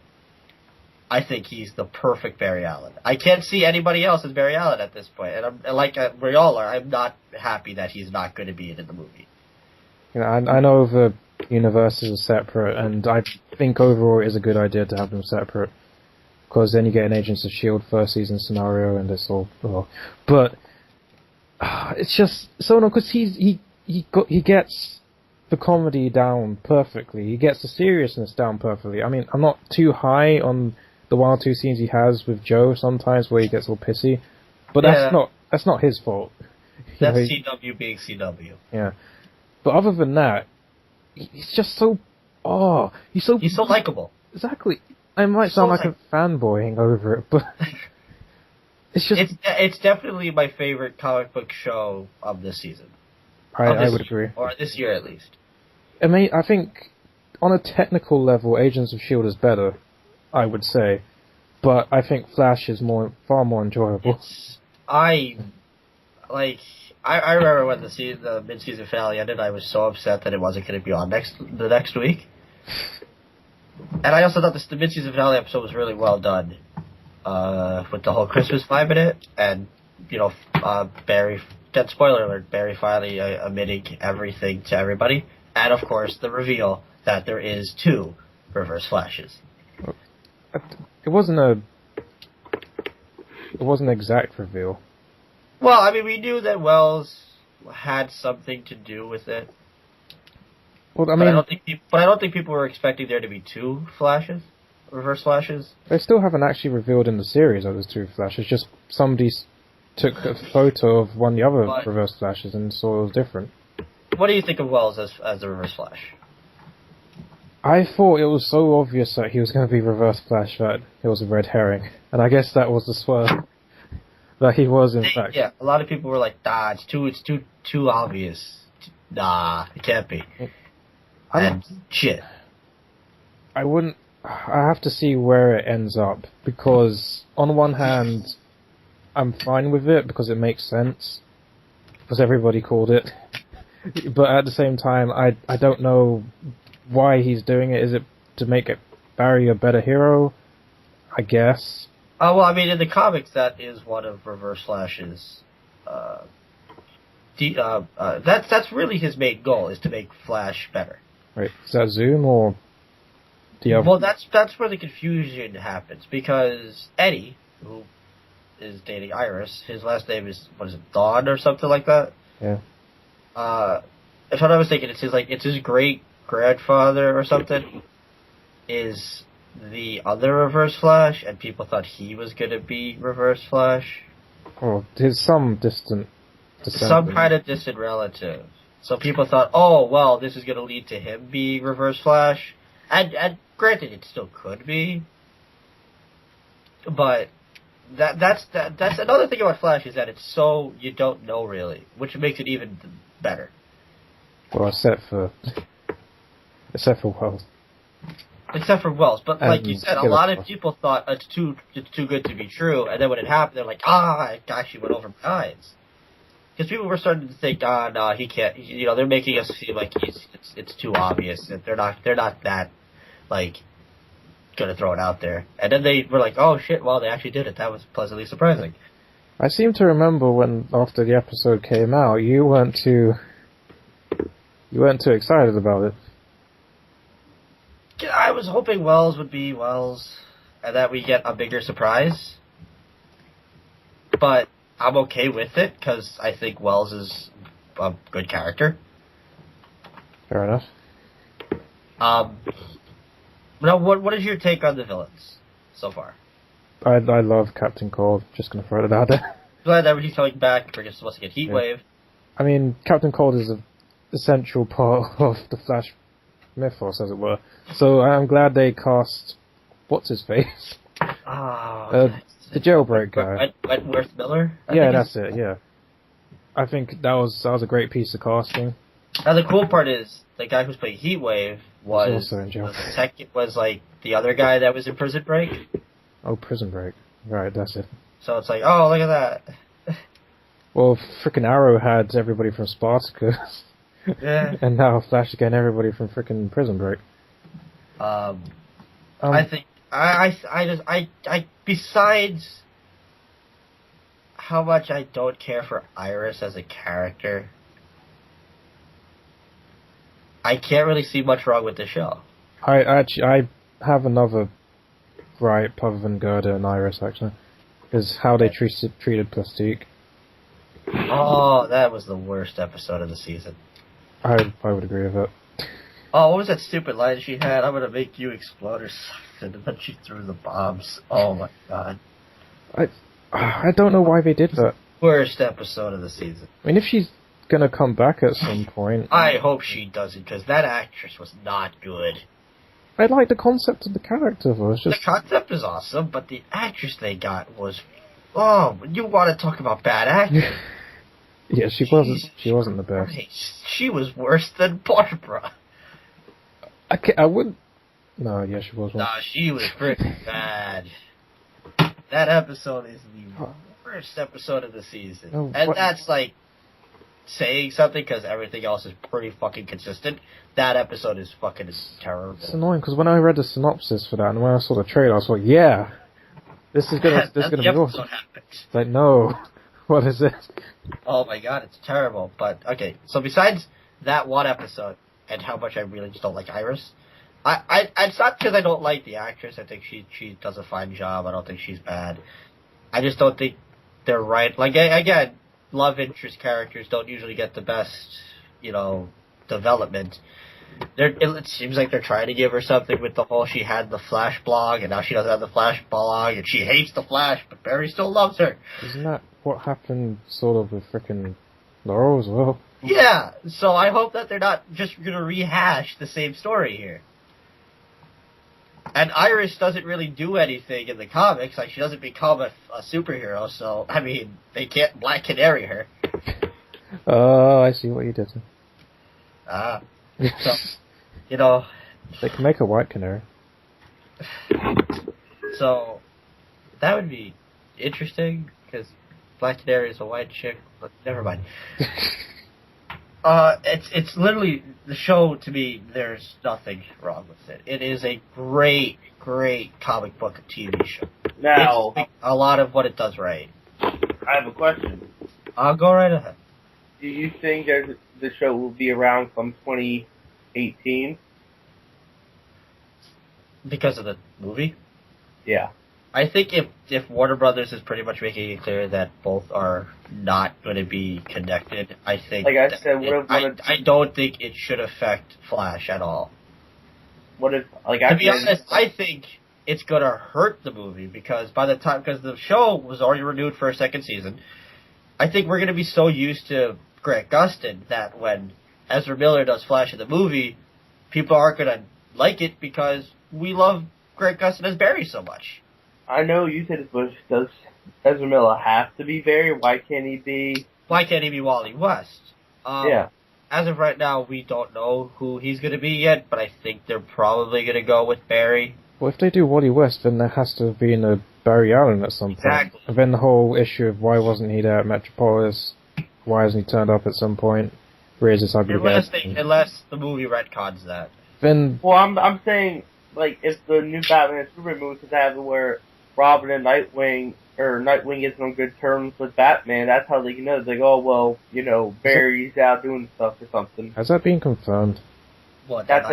Speaker 1: I think he's the perfect Barry Allen. I can't see anybody else as Barry Allen at this point. And we all are, I'm not happy that he's not going to be in the movie.
Speaker 2: I know the universes are separate, and I think overall it is a good idea to have them separate, because then you get an Agents of S.H.I.E.L.D. first season scenario, and it's all... But it's just so no, because he gets the comedy down perfectly. He gets the seriousness down perfectly. I mean, I'm not too high on the 1 or 2 scenes he has with Joe sometimes where he gets all pissy, but that's not his fault.
Speaker 1: That's CW being CW.
Speaker 2: Yeah. But other than that, he's just so... he's so
Speaker 1: likable.
Speaker 2: Exactly. I might sound like a fanboying over it, but... it's just...
Speaker 1: It's definitely my favorite comic book show of this season.
Speaker 2: I would agree.
Speaker 1: Or this year, at least.
Speaker 2: I think, on a technical level, Agents of S.H.I.E.L.D. is better, I would say. But I think Flash is far more enjoyable.
Speaker 1: I remember when the mid-season finale ended, I was so upset that it wasn't going to be on the next week. And I also thought the mid-season finale episode was really well done, with the whole Christmas vibe in it, and, Barry, dead spoiler alert, Barry finally admitting everything to everybody, and of course the reveal that there is 2 Reverse Flashes.
Speaker 2: It wasn't an exact reveal.
Speaker 1: Well, I mean, we knew that Wells had something to do with it.
Speaker 2: Well, I mean,
Speaker 1: I don't think people were expecting there to be 2 Flashes, Reverse Flashes.
Speaker 2: They still haven't actually revealed in the series that there's 2 Flashes. Just somebody took a photo of one of the other Reverse Flashes and saw it was different.
Speaker 1: What do you think of Wells as the Reverse Flash?
Speaker 2: I thought it was so obvious that he was going to be Reverse Flash that it was a red herring, and I guess that was the swerve. That he was, in fact.
Speaker 1: Yeah, a lot of people were like, nah, it's too obvious. Nah, it can't be. And shit.
Speaker 2: I have to see where it ends up, because on one hand, I'm fine with it because it makes sense. Because everybody called it. But at the same time, I don't know why he's doing it. Is it to make Barry a better hero? I guess.
Speaker 1: Oh, well, I mean, in the comics, that is one of Reverse Flash's, that's really his main goal, is to make Flash better.
Speaker 2: Right. Is that Zoom or the other?
Speaker 1: Well, that's where the confusion happens, because Eddie, who is dating Iris, his last name is, what is it, Dawn or something like that?
Speaker 2: Yeah.
Speaker 1: If I'm not mistaken, it's his great-grandfather or something, is the other Reverse Flash, and people thought he was going to be Reverse Flash.
Speaker 2: Or his some distant descendant.
Speaker 1: Some kind of distant relative. So people thought, oh, well, this is going to lead to him being Reverse Flash. And granted, it still could be. But that's another thing about Flash, is that it's so you don't know really, which makes it even better.
Speaker 2: Well, except for Wells.
Speaker 1: Except for Wells, but like you said, a lot of people thought it's too good to be true, and then when it happened, they're like, it actually went over my eyes. Because people were starting to think, no, he can't. They're making us feel like it's too obvious that they're not that like gonna throw it out there. And then they were like, oh shit, well they actually did it. That was pleasantly surprising.
Speaker 2: I seem to remember when after the episode came out, you weren't too excited about it.
Speaker 1: I was hoping Wells would be Wells, and that we get a bigger surprise. But I'm okay with it, because I think Wells is a good character.
Speaker 2: Fair enough.
Speaker 1: Now, what is your take on the villains so far?
Speaker 2: I love Captain Cold. Just gonna throw it out there.
Speaker 1: Glad that he's coming back. We're just supposed to get Heatwave.
Speaker 2: I mean, Captain Cold is an essential part of the Flash mythos, as it were. So I'm glad they cast what's his face, the jailbreak guy,
Speaker 1: Wentworth Miller.
Speaker 2: Yeah, that's it. Yeah, I think that was a great piece of casting.
Speaker 1: Now the cool part is the guy who's playing Heatwave was
Speaker 2: also in jail.
Speaker 1: The second was like the other guy that was in Prison Break.
Speaker 2: Oh, Prison Break. Right, that's it.
Speaker 1: So it's like, oh, look at that.
Speaker 2: Well, frickin' Arrow had everybody from Spartacus.
Speaker 1: Yeah.
Speaker 2: And now Flash again, everybody from frickin' Prison Break.
Speaker 1: I think I besides how much I don't care for Iris as a character, I can't really see much wrong with the show.
Speaker 2: I have another gripe other than Gerda and Iris, actually, is how they treated Plastique.
Speaker 1: Oh, that was the worst episode of the season.
Speaker 2: I would agree with it.
Speaker 1: Oh, what was that stupid line she had? I'm gonna make you explode or something, and then she threw the bombs. Oh my god.
Speaker 2: I don't know why they did that.
Speaker 1: Worst episode of the season.
Speaker 2: I mean, if she's gonna come back at some point...
Speaker 1: I hope she doesn't, because that actress was not good.
Speaker 2: I like the concept of the character, though. It's just...
Speaker 1: The concept is awesome, but the actress they got was... Oh, you want to talk about bad acting?
Speaker 2: Yeah, she wasn't the best.
Speaker 1: She was worse than Barbara.
Speaker 2: I wouldn't... No, yeah, she was.
Speaker 1: No, she was pretty bad. That episode is the worst episode of the season.
Speaker 2: Oh,
Speaker 1: and that's like saying something, because everything else is pretty fucking consistent. That episode is fucking terrible.
Speaker 2: It's annoying, because when I read the synopsis for that, and when I saw the trailer, I was like, yeah, this is gonna be awesome. It's like, no, what is this?
Speaker 1: Oh my god, it's terrible. But, okay, so besides that one episode, and how much I really just don't like Iris, it's not because I don't like the actress. I think she does a fine job. I don't think she's bad. I just don't think they're right. Like, again, love interest characters don't usually get the best, development. It seems like they're trying to give her something with the whole she had the Flash blog, and now she doesn't have the Flash blog, and she hates the Flash, but Barry still loves her.
Speaker 2: Isn't that what happened sort of with frickin' Laurel as well?
Speaker 1: Yeah, so I hope that they're not just going to rehash the same story here. And Iris doesn't really do anything in the comics. Like, she doesn't become a superhero, so, I mean, they can't Black Canary her.
Speaker 2: Oh, I see what you did.
Speaker 1: So,
Speaker 2: They can make a White Canary.
Speaker 1: So, that would be interesting, because Black Canary is a white chick, but never mind. It's literally, the show, to me, there's nothing wrong with it. It is a great, great comic book TV show.
Speaker 3: Now,
Speaker 1: it's a lot of what it does right.
Speaker 3: I have a question.
Speaker 1: I'll go right ahead.
Speaker 3: Do you think that the show will be around from 2018?
Speaker 1: Because of the movie?
Speaker 3: Yeah.
Speaker 1: I think if Warner Brothers is pretty much making it clear that both are not going to be connected, I think...
Speaker 3: Like I said,
Speaker 1: I don't think it should affect Flash at all.
Speaker 3: What if...
Speaker 1: To be honest, I think it's going to hurt the movie, because because the show was already renewed for a second season, I think we're going to be so used to Grant Gustin that when Ezra Miller does Flash in the movie, people aren't going to like it because we love Grant Gustin as Barry so much.
Speaker 3: I know you said it, but does Ezra Miller have to be Barry? Why can't he be
Speaker 1: Wally West?
Speaker 3: Yeah.
Speaker 1: As of right now, we don't know who he's going to be yet, but I think they're probably going to go with Barry.
Speaker 2: Well, if they do Wally West, then there has to have been a Barry Allen at some point.
Speaker 1: Exactly.
Speaker 2: And then the whole issue of why wasn't he there at Metropolis, why hasn't he turned up at some point, raises ugly
Speaker 1: Unless the movie retcons that.
Speaker 2: Then...
Speaker 3: Well, I'm saying, like, if the new Batman and Superman movie could happen where Robin and Nightwing gets on good terms with Batman, that's how they can know. It's like, oh, well, you know, Barry's out doing stuff or something.
Speaker 2: Has that been confirmed?
Speaker 1: What?
Speaker 3: That's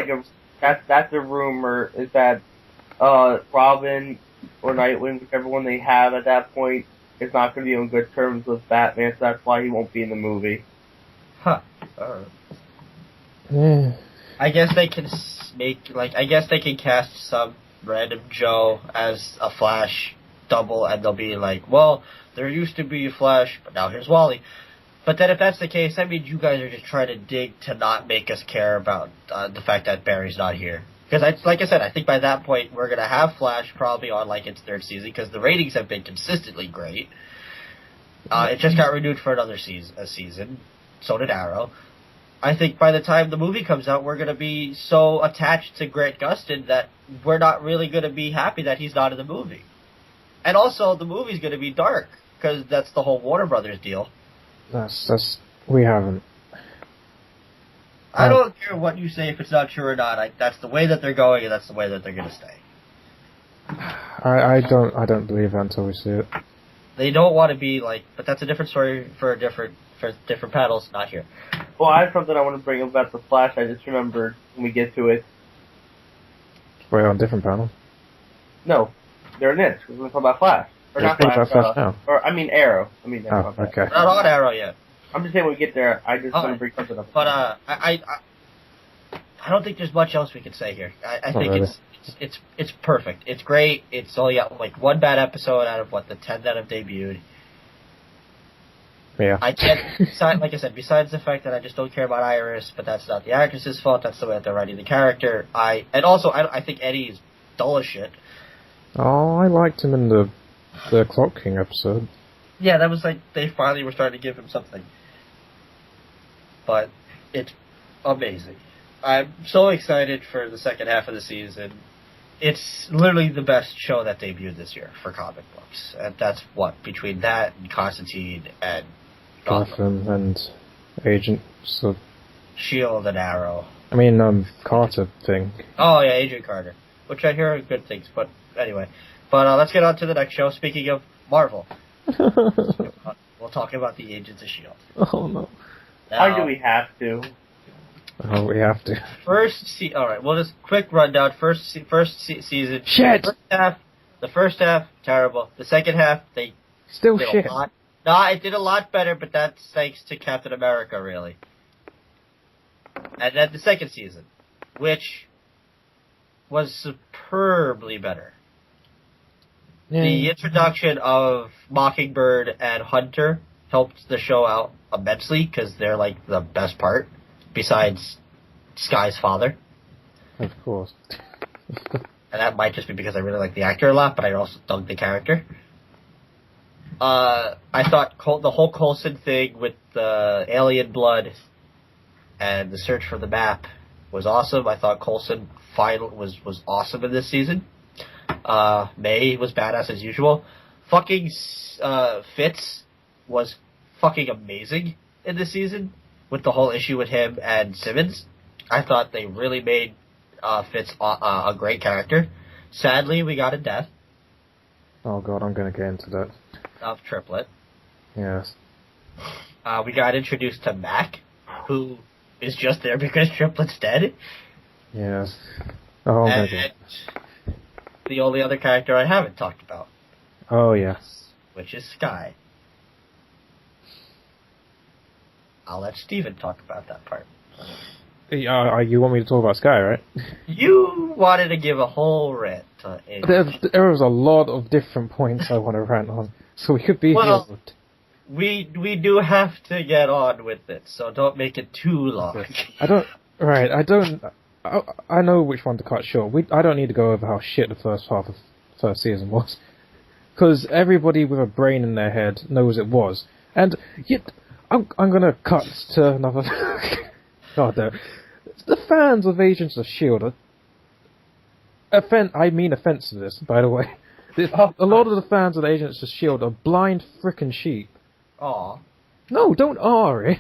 Speaker 3: that's a rumor, is that Robin or Nightwing, whichever one they have at that point, is not going to be on good terms with Batman, so that's why he won't be in the movie.
Speaker 1: Huh.
Speaker 2: Yeah.
Speaker 1: I guess they can cast some random Joe as a Flash double, and they'll be like, well, there used to be a Flash, but now here's Wally. But then if that's the case, that means you guys are just trying to dig to not make us care about the fact that Barry's not here. Because, like I said, I think by that point we're going to have Flash probably on like its third season, because the ratings have been consistently great. It just got renewed for another season. So did Arrow. I think by the time the movie comes out, we're going to be so attached to Grant Gustin that we're not really going to be happy that he's not in the movie. And also, the movie's going to be dark, because that's the whole Warner Brothers deal.
Speaker 2: We haven't.
Speaker 1: I don't care what you say if it's not true or not. That's the way that they're going, and that's the way that they're going to stay.
Speaker 2: I don't believe that until we see it.
Speaker 1: They don't want to be like, but that's a different story for different panels, not here.
Speaker 3: Well, I have something I want to bring up about the Flash. I just remembered when we get to it.
Speaker 2: Wait, on a different panel?
Speaker 3: No, they're in it. We're going to talk about Flash. Or not Flash,
Speaker 2: now.
Speaker 3: Or, I mean Arrow.
Speaker 2: Okay.
Speaker 1: We're not on Arrow yet.
Speaker 3: I'm just saying when we get there, I just want to bring something up.
Speaker 1: But, I don't think there's much else we can say here. I think
Speaker 2: really.
Speaker 1: it's perfect. It's great. It's only got like one bad episode out of the 10 that have debuted.
Speaker 2: Yeah.
Speaker 1: I can't, like I said, besides the fact that I just don't care about Iris, but that's not the actress's fault, that's the way that they're writing the character. I think Eddie is dull as shit.
Speaker 2: Oh, I liked him in the Clock King episode.
Speaker 1: Yeah, that was like, they finally were starting to give him something. But it's amazing. I'm so excited for the second half of the season. It's literally the best show that debuted this year for comic books. And that's between that and Constantine and
Speaker 2: Gotham and Agent
Speaker 1: Shield and Arrow.
Speaker 2: I mean, Carter thing.
Speaker 1: Oh yeah, Agent Carter. Which I hear are good things, but anyway. But let's get on to the next show. Speaking of Marvel. We'll talk about the Agents of S.H.I.E.L.D.
Speaker 2: Oh no.
Speaker 3: Why do we have to?
Speaker 2: Oh, we have to.
Speaker 1: Alright, well, just quick rundown. First season.
Speaker 2: Shit!
Speaker 1: The first half, terrible. The second half, they
Speaker 2: still
Speaker 1: did
Speaker 2: shit.
Speaker 1: a lot. Nah, it did a lot better, but that's thanks to Captain America, really. And then the second season, which was superbly better.
Speaker 2: Yeah.
Speaker 1: The introduction of Mockingbird and Hunter helped the show out immensely, because they're like the best part, besides Sky's father.
Speaker 2: Of course.
Speaker 1: And that might just be because I really like the actor a lot, but I also dug the character. I thought the whole Coulson thing with the alien blood and the search for the map was awesome. I thought Coulson was awesome in this season. May was badass as usual. Fucking Fitz was fucking amazing in this season with the whole issue with him and Simmons. I thought they really made Fitz a great character. Sadly, we got a death.
Speaker 2: Oh god, I'm gonna get into that.
Speaker 1: Of Triplet.
Speaker 2: Yes.
Speaker 1: We got introduced to Mac, who is just there because Triplet's dead.
Speaker 2: Yes. Oh, I'm gonna
Speaker 1: And the only other character I haven't talked about,
Speaker 2: Oh, yes.
Speaker 1: which is Sky. I'll let Stephen talk about that part.
Speaker 2: You want me to talk about Sky, right?
Speaker 1: You wanted to give a whole rant.
Speaker 2: There was a lot of different points I want to rant on, so we could be
Speaker 1: Well,
Speaker 2: here.
Speaker 1: we do have to get on with it, so don't make it too long.
Speaker 2: I know which one to cut short. I don't need to go over how shit the first half of first season was. Because everybody with a brain in their head knows it was. And yet, I'm gonna cut to another... God damn. The fans of Agents of S.H.I.E.L.D. I mean offensive this, by the way. A lot of the fans of Agents of S.H.I.E.L.D. are blind frickin' sheep.
Speaker 1: Aw.
Speaker 2: No, don't it.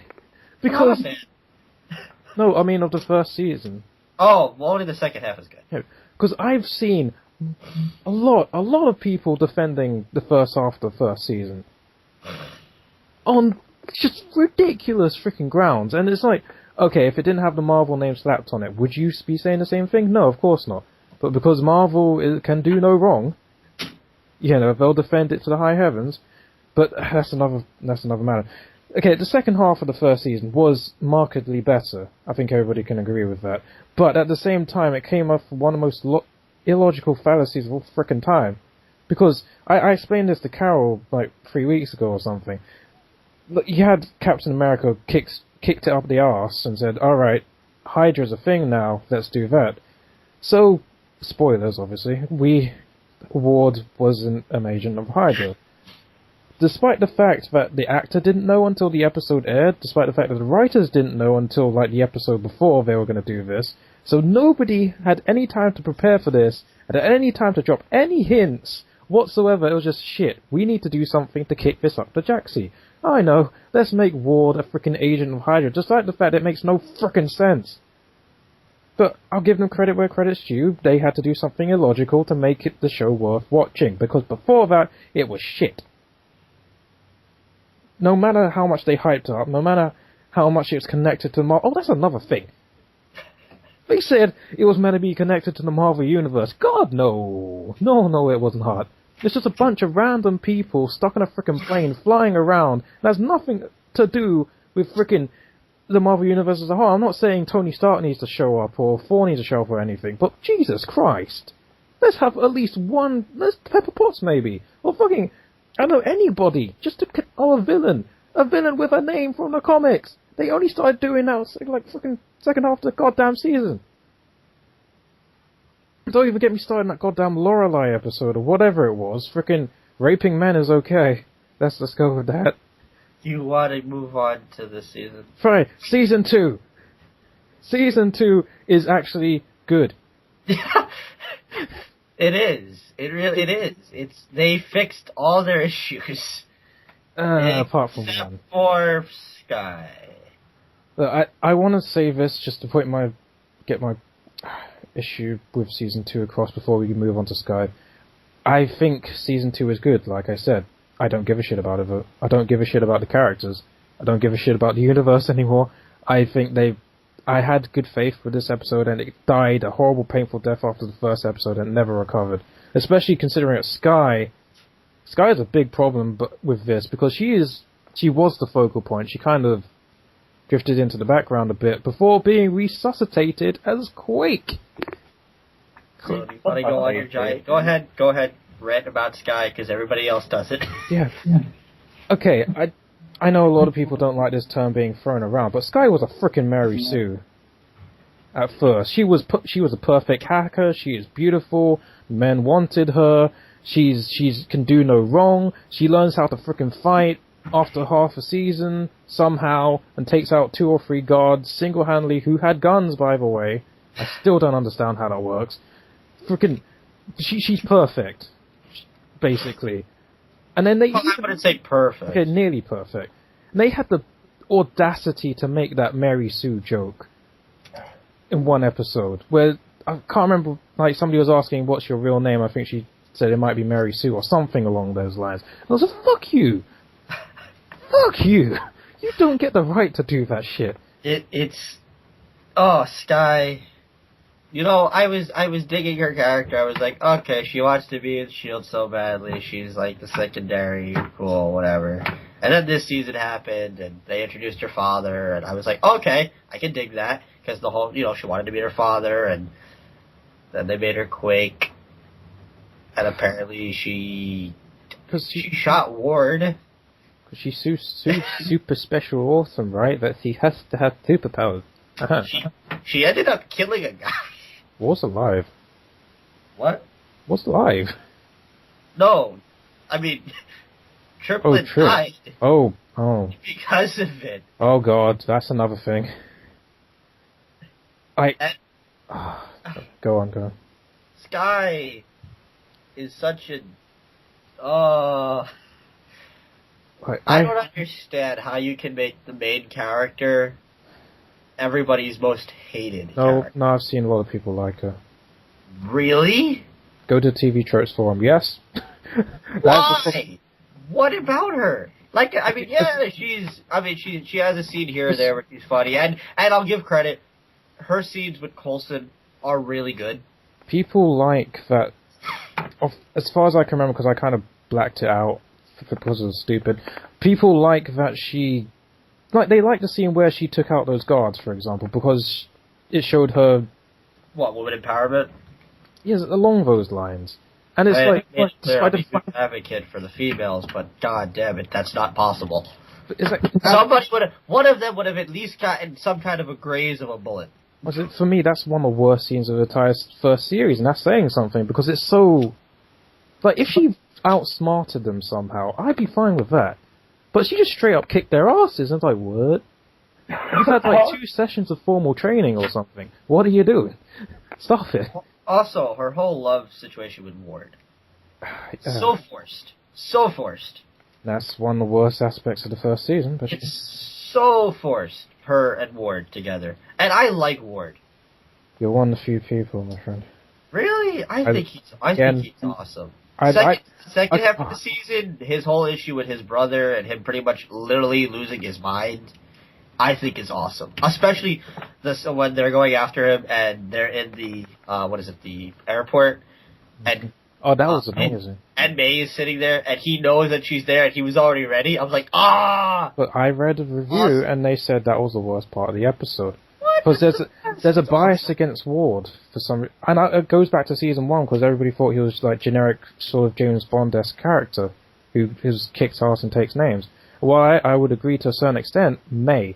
Speaker 2: Because... No, I mean of the first season.
Speaker 1: Oh, well, only the second half is good.
Speaker 2: Because I've seen a lot of people defending the first half of the first season on just ridiculous freaking grounds, and it's like, okay, if it didn't have the Marvel name slapped on it, would you be saying the same thing? No, of course not. But because Marvel can do no wrong, they'll defend it to the high heavens. But that's another matter. Okay, the second half of the first season was markedly better. I think everybody can agree with that. But at the same time, it came off one of the most illogical fallacies of all frickin' time. Because I explained this to Carroll like 3 weeks ago or something. Look, you had Captain America kicked it up the arse and said, alright, Hydra's a thing now, let's do that. So, spoilers obviously, Ward was an agent of Hydra. Despite the fact that the actor didn't know until the episode aired, despite the fact that the writers didn't know until like the episode before they were going to do this, so nobody had any time to prepare for this, and at any time to drop any hints whatsoever. It was just, shit, we need to do something to kick this up to Jaxie. I know, let's make Ward a frickin' agent of Hydra, despite the fact that it makes no frickin' sense. But I'll give them credit where credit's due. They had to do something illogical to make the show worth watching, because before that, it was shit. No matter how much they hyped up, no matter how much it's connected to Marvel... Oh, that's another thing. They said it was meant to be connected to the Marvel Universe. God, no. No, it wasn't hard. It's just a bunch of random people stuck in a frickin' plane flying around. It has nothing to do with frickin' the Marvel Universe as a whole. I'm not saying Tony Stark needs to show up or Thor needs to show up or anything, but Jesus Christ. Let's have at least one... Let's Pepper Potts, maybe. Or fucking... I don't know, anybody. Just to... Oh, a villain. A villain with a name from the comics. They only started doing that like fucking second half of the goddamn season. Don't even get me started on that goddamn Lorelei episode or whatever it was. Frickin' raping men is okay. Let's go with that.
Speaker 1: You want to move on to the season?
Speaker 2: Fine. Season 2. Season 2 is actually good.
Speaker 1: It is. It is. They fixed all their issues.
Speaker 2: Apart from
Speaker 1: except
Speaker 2: one.
Speaker 1: for Sky.
Speaker 2: Look, I want to say this just to get my issue with Season 2 across before we can move on to Sky. I think Season 2 is good, like I said. I don't give a shit about it. I don't give a shit about the characters. I don't give a shit about the universe anymore. I think I had good faith with this episode, and it died a horrible, painful death after the first episode and never recovered. Especially considering that Sky is a big problem with this, because she was the focal point. She kind of drifted into the background a bit before being resuscitated as Quake.
Speaker 1: So, do you want to go on your giant? Go ahead, rant about Sky, because everybody else does it.
Speaker 2: Yeah. Okay, I know a lot of people don't like this term being thrown around, but Sky was a frickin' Mary Sue. At first, she was a perfect hacker. She is beautiful. Men wanted her. She's can do no wrong. She learns how to frickin' fight after half a season somehow, and takes out 2 or 3 guards single-handedly who had guns, by the way. I still don't understand how that works. Frickin', she's perfect, basically. And then they
Speaker 1: I wouldn't say perfect.
Speaker 2: Okay, nearly perfect. And they had the audacity to make that Mary Sue joke in one episode, where I can't remember, like, somebody was asking, what's your real name? I think she said it might be Mary Sue or something along those lines. And I was like, fuck you! Fuck you! You don't get the right to do that shit.
Speaker 1: Sky. You know, I was digging her character. I was like, okay, she wants to be in Shield so badly. She's like the secondary, cool, whatever. And then this season happened, and they introduced her father, and I was like, okay, I can dig that, because the whole, she wanted to meet her father, and then they made her Quake, and apparently she shot Ward.
Speaker 2: Because she's super special awesome, right? That she has to have superpowers. Uh-huh.
Speaker 1: She ended up killing a guy.
Speaker 2: Was alive.
Speaker 1: What?
Speaker 2: Was alive.
Speaker 1: No. I mean, Triplet died.
Speaker 2: Oh.
Speaker 1: Because of it.
Speaker 2: Oh god, that's another thing. Go on.
Speaker 1: Sky is such a... I don't understand how you can make the main character everybody's most hated character.
Speaker 2: No, I've seen a lot of people like her.
Speaker 1: Really?
Speaker 2: Go to TV Tropes Forum, yes.
Speaker 1: Why? What about her? Like, I mean, yeah, she has a scene here or there where she's funny, and I'll give credit, her scenes with Coulson are really good.
Speaker 2: People like that, as far as I can remember, because I kind of blacked it out because it was stupid, people like that they like the scene where she took out those guards, for example, because it showed her...
Speaker 1: What, woman empowerment?
Speaker 2: Yes, along those lines. And it's
Speaker 1: I'm a good advocate for the females, but god damn it, that's not possible.
Speaker 2: It's like,
Speaker 1: one of them would have at least gotten some kind of a graze of a bullet.
Speaker 2: For me, that's one of the worst scenes of the entire first series, and that's saying something, because it's so... Like, if she outsmarted them somehow, I'd be fine with that. But she just straight up kicked their asses, and it's like, what? You've had like 2 sessions of formal training or something. What are you doing? Stop it.
Speaker 1: Also, her whole love situation with Ward. So forced. So forced.
Speaker 2: That's one of the worst aspects of the first season. But
Speaker 1: it's so forced, her and Ward together. And I like Ward.
Speaker 2: You're one of the few people, my friend.
Speaker 1: Really? I think he's awesome. Second half of the season, his whole issue with his brother and him pretty much literally losing his mind, I think is awesome. Especially when they're going after him and they're in the the airport, and
Speaker 2: that was amazing.
Speaker 1: And May is sitting there, and he knows that she's there, and he was already ready. I was like, ah!
Speaker 2: But I read a review, and they said that was the worst part of the episode. Because there's a bias against Ward for some reason. And it goes back to season 1, because everybody thought he was like generic sort of James Bond-esque character who's kicks ass and takes names. Well, I would agree to a certain extent. May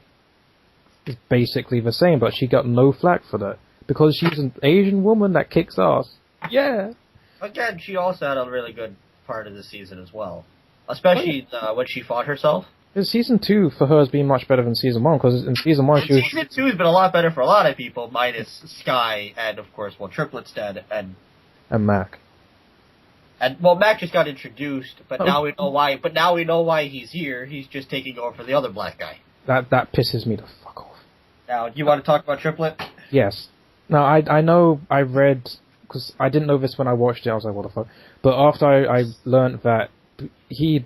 Speaker 2: is basically the same, but she got no flack for that. Because she's an Asian woman that kicks ass. Yeah!
Speaker 1: Again, she also had a really good part of the season as well. Especially when she fought herself.
Speaker 2: Season 2 for her has been much better than Season 1, because in Season 1 she was...
Speaker 1: Season 2 has been a lot better for a lot of people, minus Sky and, of course, Triplet's dead, and
Speaker 2: Mac.
Speaker 1: And, Mac just got introduced, but now we know why. But now we know why he's here. He's just taking over for the other black guy.
Speaker 2: That pisses me the fuck off.
Speaker 1: Now, do you want to talk about Triplet?
Speaker 2: Yes. Now, I know I read... Because I didn't know this when I watched it, I was like, what the fuck? But after I learned that he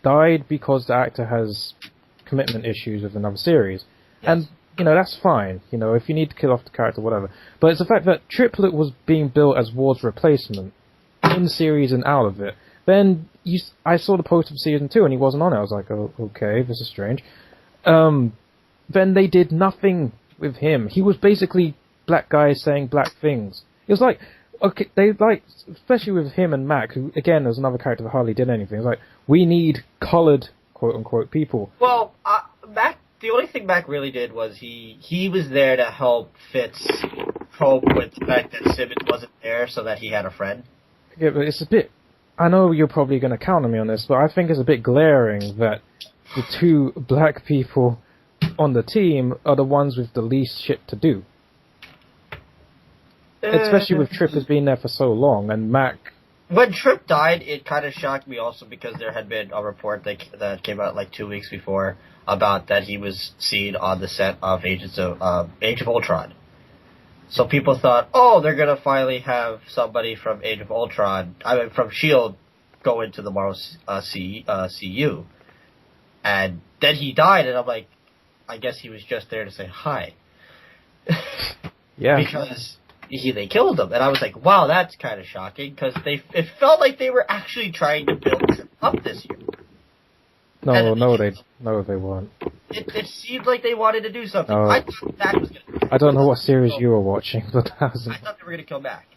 Speaker 2: died because the actor has commitment issues with another series. Yes. And, that's fine. If you need to kill off the character, whatever. But it's the fact that Triplet was being built as Ward's replacement in series and out of it. Then I saw the poster for season 2 and he wasn't on it. I was like, oh, okay, this is strange. Then they did nothing with him. He was basically black guys saying black things. It was like... Okay, especially with him and Mac, who, again, there's another character that hardly did anything. It's like, we need coloured, quote-unquote, people.
Speaker 1: Well, Mac, the only thing Mac really did was he was there to help Fitz cope with the fact that Simmons wasn't there so that he had a friend.
Speaker 2: Yeah, but it's a bit... I know you're probably going to counter me on this, but I think it's a bit glaring that the 2 black people on the team are the ones with the least shit to do. Especially with Trip has been there for so long, and Mac
Speaker 1: when Trip died, it kind of shocked me also because there had been a report that came out like 2 weeks before about that he was seen on the set of Age of Ultron. So people thought, oh, they're gonna finally have somebody from Age of Ultron, from Shield, go into the Marvel CU, and then he died, and I'm like, I guess he was just there to say hi.
Speaker 2: Yeah.
Speaker 1: Because they killed him, and I was like, wow, that's kind of shocking, because it felt like they were actually trying to build him up this year.
Speaker 2: No, they weren't.
Speaker 1: It seemed like they wanted to do something.
Speaker 2: No.
Speaker 1: I thought that was gonna.
Speaker 2: I don't know what series you were watching, but that was.
Speaker 1: I thought they were gonna kill Mac.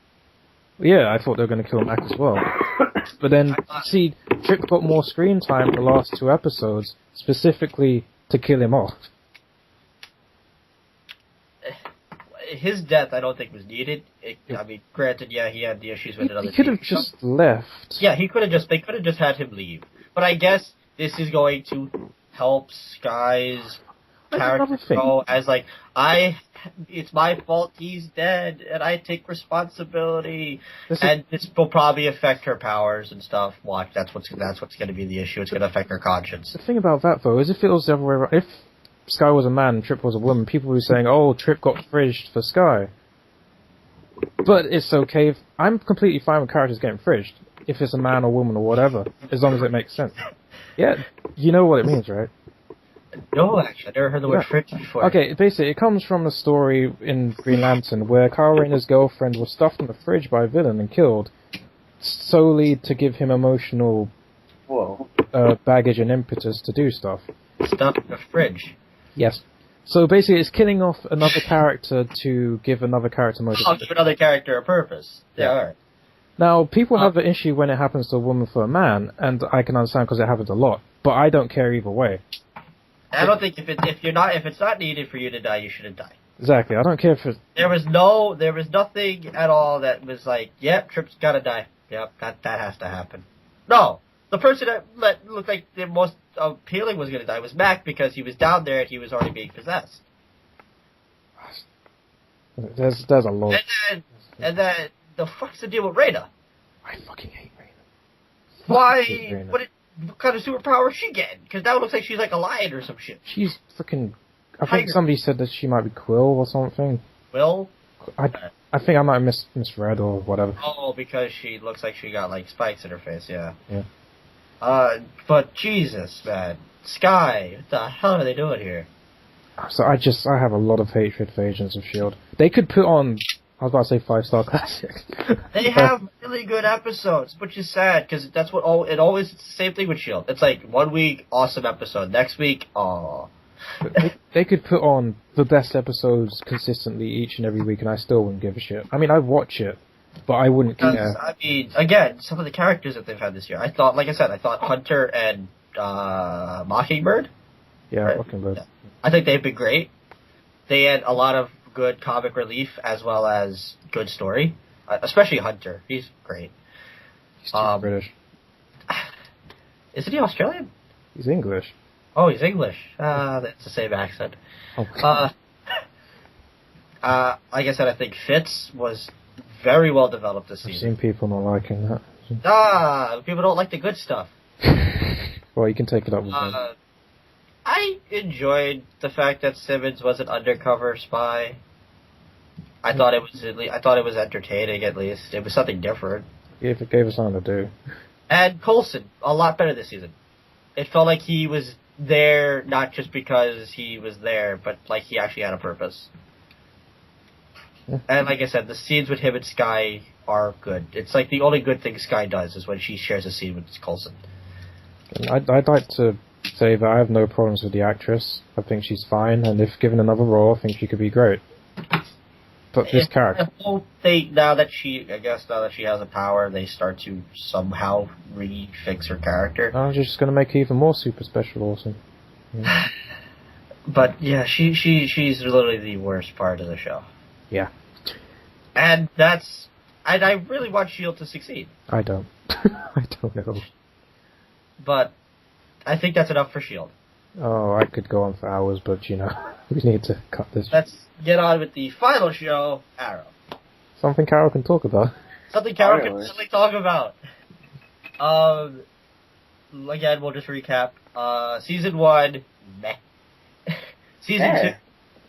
Speaker 2: Yeah, I thought they were going to kill Mac as well. But then, see, Trip got more screen time in the last 2 episodes, specifically to kill him off.
Speaker 1: His death, I don't think was needed. I mean, granted, yeah, he had the issues with another.
Speaker 2: He could have just left.
Speaker 1: Yeah, they could have just had him leave. But I guess this is going to help Sky's character go as like, it's my fault he's dead, and I take responsibility. And this will probably affect her powers and stuff. Watch, that's what's going to be the issue. It's going to affect her conscience.
Speaker 2: The thing about that, though, is if it was the other way around, if Sky was a man and Trip was a woman, people would be saying, oh, Trip got fridged for Sky. But it's okay. I'm completely fine with characters getting fridged, if it's a man or woman or whatever, as long as it makes sense. Yeah, you know what it means, right?
Speaker 1: No, actually, I never heard the word fridge before.
Speaker 2: Okay, basically, it comes from a story in Green Lantern where Kyle Rayner's girlfriend was stuffed in the fridge by a villain and killed, solely to give him emotional baggage and impetus to do stuff.
Speaker 1: Stuffed in the fridge?
Speaker 2: Yes. So basically, it's killing off another character to give another character motivation.
Speaker 1: Give another character a purpose. Yeah, alright.
Speaker 2: Now, people have an issue when it happens to a woman for a man, and I can understand because it happens a lot, but I don't care either way.
Speaker 1: I don't think if it's not needed for you to die, you shouldn't die.
Speaker 2: Exactly. I don't care if
Speaker 1: there was nothing at all that was like, yep, Trip's gotta die. Yep, that has to happen. No, the person that looked like the most appealing was gonna die was Mac because he was down there and he was already being possessed.
Speaker 2: There's a lot.
Speaker 1: And then the fuck's the deal with Reyna?
Speaker 2: I fucking hate Reyna.
Speaker 1: Why? What kind of superpower is she getting? Because now it looks like she's like a lion or some shit.
Speaker 2: She's freaking. I think somebody said that she might be Quill or something.
Speaker 1: Quill?
Speaker 2: I think I might have misread or whatever.
Speaker 1: Oh, because she looks like she got like spikes in her face. Yeah.
Speaker 2: Yeah.
Speaker 1: But Jesus, man, Sky, what the hell are they doing here?
Speaker 2: So I have a lot of hatred for Agents of Shield. They could put on. I was about to say 5-star classics.
Speaker 1: They have really good episodes, which is sad because that's what it's the same thing with Shield. It's like 1 week, awesome episode. Next week, aww.
Speaker 2: They could put on the best episodes consistently each and every week, and I still wouldn't give a shit. I mean, I'd watch it, but I wouldn't care.
Speaker 1: I mean, again, some of the characters that they've had this year. I thought Hunter and Mockingbird.
Speaker 2: Yeah, right? Mockingbird.
Speaker 1: I think they've been great. They had a lot of good comic relief as well as good story. Especially Hunter. He's great.
Speaker 2: He's too British.
Speaker 1: Isn't he Australian?
Speaker 2: He's English.
Speaker 1: Oh, he's English. That's the same accent.
Speaker 2: Oh.
Speaker 1: Like I said, I think Fitz was very well developed this season.
Speaker 2: I've seen people not liking that.
Speaker 1: People don't like the good stuff.
Speaker 2: Well, you can take it up with them.
Speaker 1: I enjoyed the fact that Simmons was an undercover spy. I thought it was entertaining, at least. It was something different.
Speaker 2: It gave us something to do.
Speaker 1: And Coulson, a lot better this season. It felt like he was there not just because he was there, but like he actually had a purpose. Yeah. And like I said, the scenes with him and Sky are good. It's like the only good thing Sky does is when she shares a scene with Coulson.
Speaker 2: I'd like to say that I have no problems with the actress. I think she's fine, and if given another role, I think she could be great. But this character,
Speaker 1: now that she has a power, they start to somehow refix her character.
Speaker 2: I'm just going to make her even more super special awesome. Yeah.
Speaker 1: But yeah, she's literally the worst part of the show.
Speaker 2: Yeah.
Speaker 1: And I really want Shield to succeed.
Speaker 2: I don't. I don't know.
Speaker 1: But I think that's enough for Shield.
Speaker 2: Oh, I could go on for hours, but we need to cut this.
Speaker 1: Let's get on with the final show, Arrow.
Speaker 2: Something Carroll can talk about.
Speaker 1: Something Carroll can
Speaker 3: Finally.
Speaker 1: really talk about. Again, we'll just recap. Season 1, meh. Season
Speaker 3: Meh.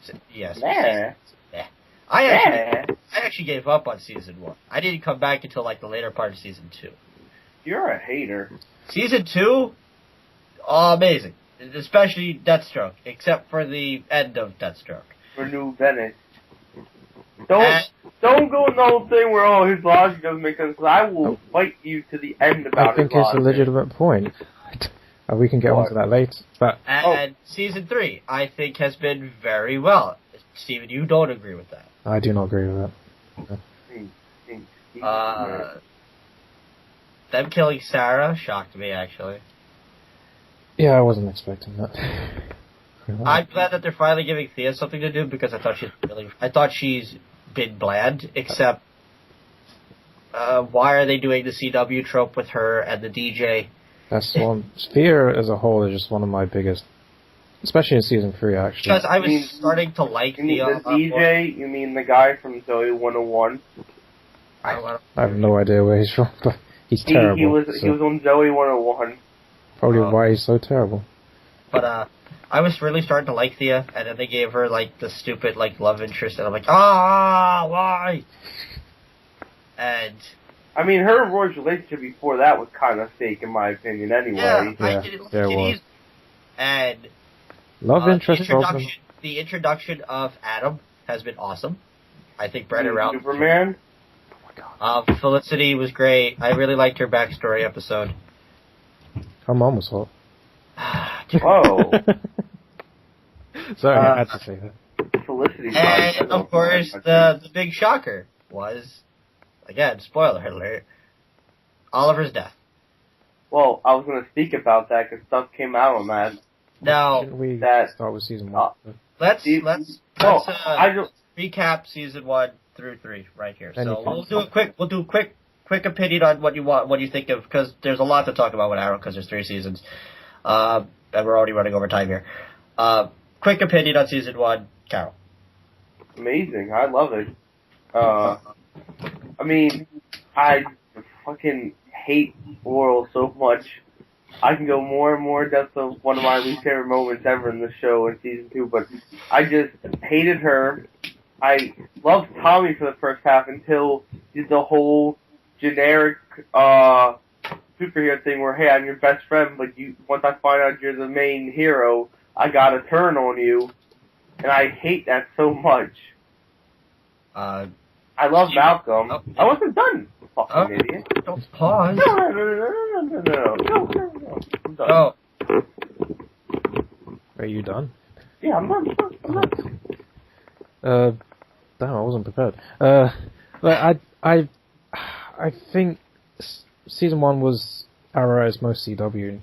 Speaker 1: 2, yes.
Speaker 3: Meh.
Speaker 1: Meh. I actually gave up on Season 1. I didn't come back until like the later part of Season 2.
Speaker 3: You're a hater.
Speaker 1: Season 2, amazing. Especially Deathstroke, except for the end of Deathstroke.
Speaker 3: Renew Venice. Don't go in the whole thing where, his logic doesn't make sense, 'cause I will fight you to the end about
Speaker 2: I think
Speaker 3: his
Speaker 2: it's a
Speaker 3: logic.
Speaker 2: legitimate point. We can get
Speaker 3: What?
Speaker 2: onto that later. But
Speaker 1: And Season 3, I think, has been very well. Stephen, you don't agree with that.
Speaker 2: I do not agree with that.
Speaker 1: Them killing Sarah shocked me, actually.
Speaker 2: Yeah, I wasn't expecting that.
Speaker 1: I'm glad that they're finally giving Thea something to do because I thought she's been bland, except, why are they doing the CW trope with her and the DJ?
Speaker 2: That's one. Sphere as a whole is just one of my biggest, especially in season 3, actually.
Speaker 1: Because I was starting to like
Speaker 3: You mean
Speaker 1: Thea.
Speaker 3: the DJ? You mean the guy from Zoe 101?
Speaker 2: I have no idea where he's from, but he's terrible.
Speaker 3: He was on Zoe 101.
Speaker 2: Probably why he's so terrible.
Speaker 1: But I was really starting to like Thea, and then they gave her like the stupid like love interest, and I'm like, why? And
Speaker 3: I mean, her and Roy's relationship before that was kind of fake, in my opinion. Anyway.
Speaker 1: I didn't like it
Speaker 2: was.
Speaker 1: either. And
Speaker 2: Love interest problem.
Speaker 1: the introduction of Adam has been awesome. I think Brett around
Speaker 3: Superman.
Speaker 1: Felicity was great. I really liked her backstory episode.
Speaker 2: Her mom was hot.
Speaker 3: Whoa.
Speaker 2: Sorry, I had to say that.
Speaker 3: Felicity.
Speaker 1: And of course, the big shocker was, again, spoiler alert, Oliver's death.
Speaker 3: Well, I was going to speak about that because stuff came out on that.
Speaker 1: Now,
Speaker 2: Shouldn't we
Speaker 3: that-
Speaker 2: start with season 1?
Speaker 1: let's
Speaker 3: I just
Speaker 1: recap season 1 through 3 right here.
Speaker 2: Any
Speaker 1: So we'll
Speaker 2: thoughts?
Speaker 1: do a quick opinion on what you think of, because there's a lot to talk about with Arrow because there's 3 seasons, and we're already running over time here. Quick opinion on season 1, Carroll.
Speaker 3: amazing. I love it. I mean, I fucking hate Laurel so much. I can go more and more depth of one of my least favorite moments ever in the show in season 2, but I just hated her. I loved Tommy for the first half until the whole generic superhero thing where, hey, I'm your best friend, but once I find out you're the main hero, I gotta turn on you. And I hate that so much. I love Malcolm.
Speaker 1: Oh,
Speaker 3: I wasn't done. Fucking idiot.
Speaker 1: Don't pause.
Speaker 3: No. I'm done.
Speaker 1: Oh,
Speaker 2: Are you done?
Speaker 3: Yeah, I'm done.
Speaker 2: Damn, I wasn't prepared. I think season 1 was Arrow at its most CW.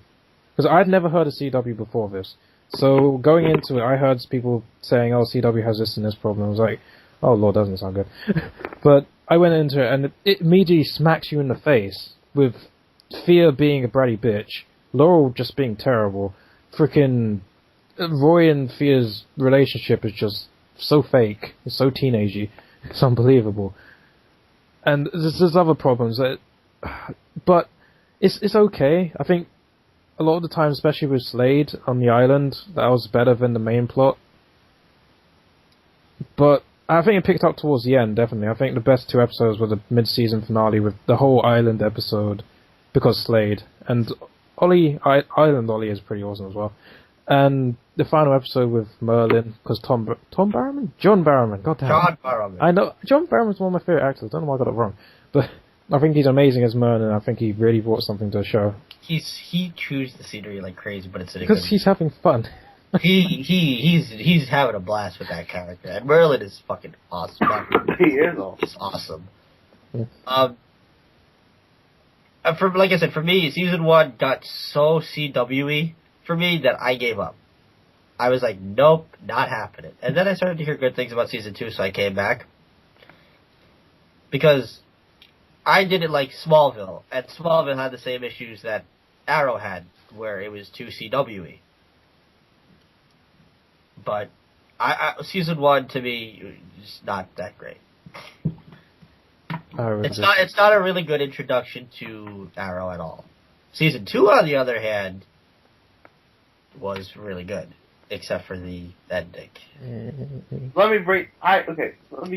Speaker 2: Because I'd never heard of CW before this. So going into it, I heard people saying, oh, CW has this and this problem. I was like, oh, Lord, doesn't sound good. But I went into it, and it immediately smacks you in the face with Thea being a bratty bitch, Laurel just being terrible, frickin' Roy and Thea's relationship is just so fake, it's so teenagey, it's unbelievable. And there's other problems, but it's okay. I think a lot of the time, especially with Slade on the island, that was better than the main plot. But I think it picked up towards the end, definitely. I think the best 2 episodes were the mid-season finale with the whole island episode, because Slade. And Island Ollie is pretty awesome as well. And the final episode with Merlin, because John Barrowman, goddamn.
Speaker 1: John Barrowman.
Speaker 2: I know, John Barrowman's one of my favourite actors, I don't know why I got it wrong. But I think he's amazing as Merlin, I think he really brought something to the show.
Speaker 1: He chews the scenery like crazy, but it's
Speaker 2: Because he's having fun.
Speaker 1: he's having a blast with that character, and Merlin is fucking awesome.
Speaker 3: He is awesome.
Speaker 1: He's awesome.
Speaker 2: Yeah.
Speaker 1: Like I said, for me, season 1 got so CW-y for me that I gave up. I was like, nope, not happening. And then I started to hear good things about season 2, so I came back. Because I didn't like Smallville, and Smallville had the same issues that Arrow had, where it was too CW-y. But season 1 to me is not that great. It's not a really good introduction to Arrow at all. Season 2, on the other hand, was really good, except for the ending.
Speaker 3: Let me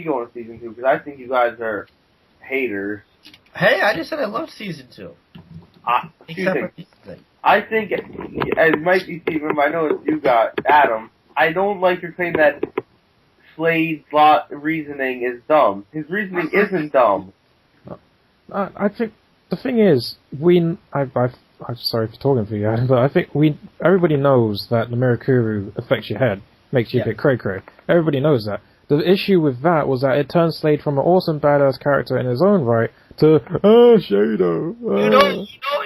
Speaker 3: go on season 2, because I think you guys are haters.
Speaker 1: Hey, I just said I loved season 2. Except for season.
Speaker 3: I think, it might be Stephen, but I know it's you got Adam. I don't like your claim that Slade's reasoning is dumb. His reasoning isn't dumb.
Speaker 2: I think the thing is, I'm sorry for talking for you, Adam, but I think everybody knows that the Mirakuru affects your head, makes you a bit cray-cray. Everybody knows that. The issue with that was that it turned Slade from an awesome badass character in his own right to Shadow.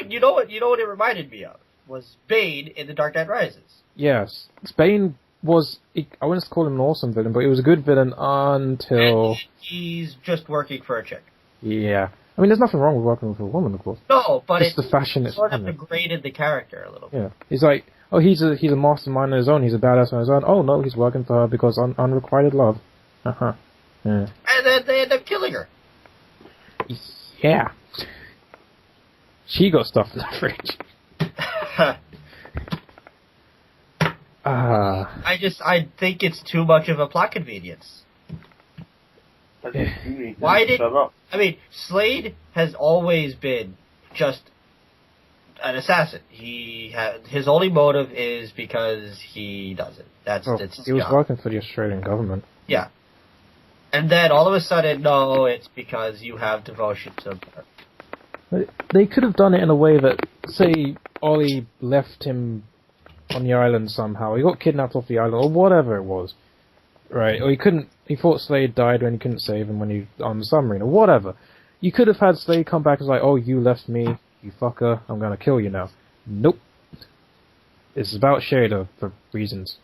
Speaker 1: You know what it reminded me of was Bane in The Dark Knight Rises.
Speaker 2: Yes, Bane was, I wouldn't call him an awesome villain, but he was a good villain until
Speaker 1: he's just working for a chick.
Speaker 2: Yeah. I mean, there's nothing wrong with working with a woman, of course.
Speaker 1: No, but
Speaker 2: it's the fashion. It's
Speaker 1: sort of degraded the character a little bit.
Speaker 2: Yeah, he's like, oh, he's a mastermind on his own. He's a badass on his own. Oh no, he's working for her because unrequited love. Yeah.
Speaker 1: And then they end up killing her.
Speaker 2: Yeah. She got stuff in the fridge.
Speaker 1: I think it's too much of a plot convenience. Slade has always been just an assassin. His only motive is because he does it. It's his
Speaker 2: he was
Speaker 1: job.
Speaker 2: working for the Australian government.
Speaker 1: Yeah. And then all of a sudden, no, it's because you have devotion to her.
Speaker 2: They could have done it in a way that, say, Ollie left him on the island somehow. He got kidnapped off the island, or whatever it was. Right, or he thought Slade died when he couldn't save him when he on the submarine, or whatever. You could have had Slade come back and like, oh, you left me, you fucker, I'm gonna kill you now. Nope. It's about Shader for reasons.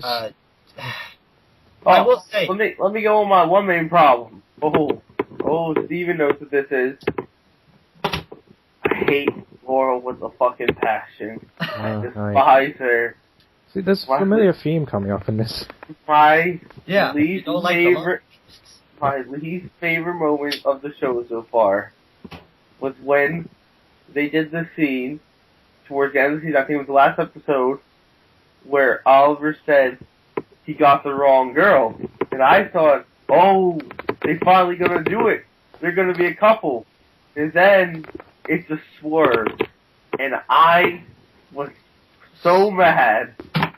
Speaker 1: I will say...
Speaker 3: Let me go on my one main problem. Oh, Steven knows what this is. I hate Laurel with a fucking passion. I despise her.
Speaker 2: See, there's a familiar theme coming up in this.
Speaker 3: My least favorite moment of the show so far was when they did the scene towards the end of the season. I think it was the last episode where Oliver said he got the wrong girl, and I thought, oh, they finally gonna do it. They're gonna be a couple, and then it's a swerve, and I was so mad.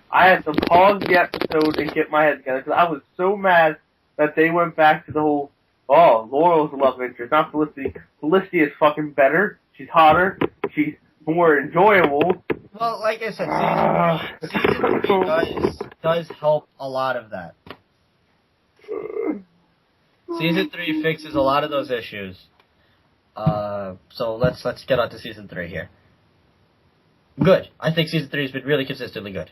Speaker 3: I had to pause the episode and get my head together because I was so mad that they went back to the whole, oh, Laurel's a love interest, not Felicity. Felicity is fucking better. She's hotter. She's more enjoyable.
Speaker 1: Well, like I said, season 3 does help a lot of that. Season 3 fixes a lot of those issues. So let's get on to season 3 here. Good. I think season 3 has been really consistently good.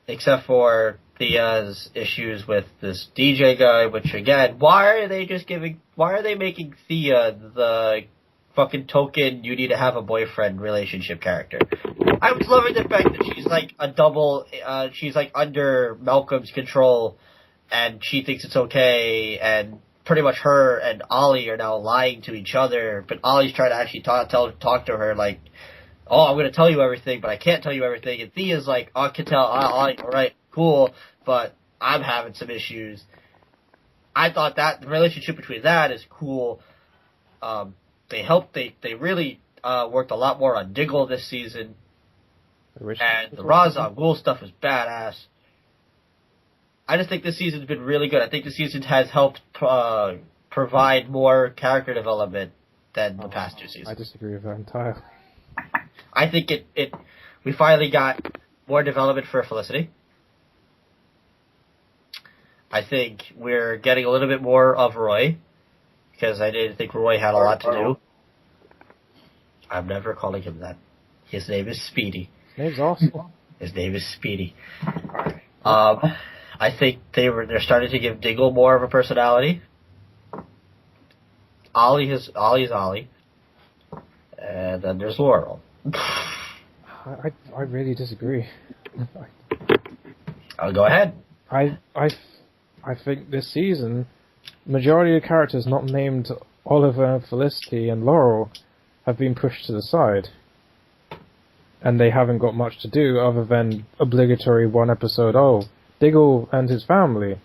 Speaker 1: Except for Thea's issues with this DJ guy, which again, why are they making Thea the fucking token you need to have a boyfriend relationship character? I was loving the fact that she's like a double, she's like under Malcolm's control, and she thinks it's okay, and pretty much her and Ollie are now lying to each other, but Ollie's trying to actually talk to her like, oh, I'm going to tell you everything, but I can't tell you everything. And Thea's like, I can tell, all right, cool, but I'm having some issues. I thought that the relationship between that is cool. They really worked a lot more on Diggle this season. And the Ra's al Ghul stuff was badass. I just think this season's been really good. I think this season has helped provide more character development than the past 2 seasons.
Speaker 2: I disagree with that entirely.
Speaker 1: I think we finally got more development for Felicity. I think we're getting a little bit more of Roy, because I didn't think Roy had a lot to do. I'm never calling him that. His name is Speedy.
Speaker 2: His name's awesome.
Speaker 1: His name is Speedy. I think they're starting to give Diggle more of a personality. Ollie's Ollie. And then there's Laurel.
Speaker 2: I really disagree.
Speaker 1: I'll go ahead.
Speaker 2: I I think this season, majority of characters not named Oliver, Felicity, and Laurel have been pushed to the side. And they haven't got much to do other than obligatory one episode, Diggle and his family.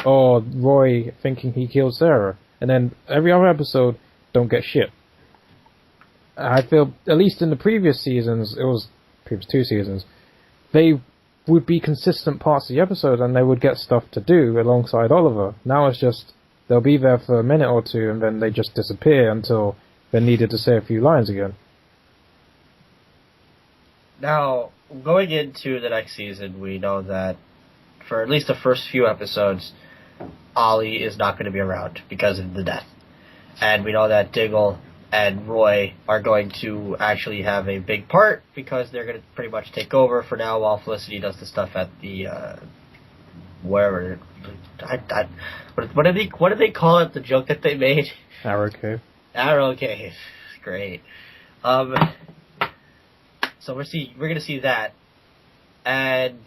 Speaker 2: Or Roy thinking he killed Sarah. And then every other episode, don't get shit. I feel, at least in the previous seasons, previous 2 seasons, they would be consistent parts of the episode and they would get stuff to do alongside Oliver. Now it's just, they'll be there for a minute or two and then they just disappear until they're needed to say a few lines again.
Speaker 1: Now, going into the next season, we know that for at least the first few episodes, Ollie is not going to be around because of the death. And we know that Diggle and Roy are going to actually have a big part because they're going to pretty much take over for now while Felicity does the stuff at the, wherever. What did they call it, the joke that they made?
Speaker 2: Arrow Cave.
Speaker 1: Arrow Cave. Great. So we're going to see that. And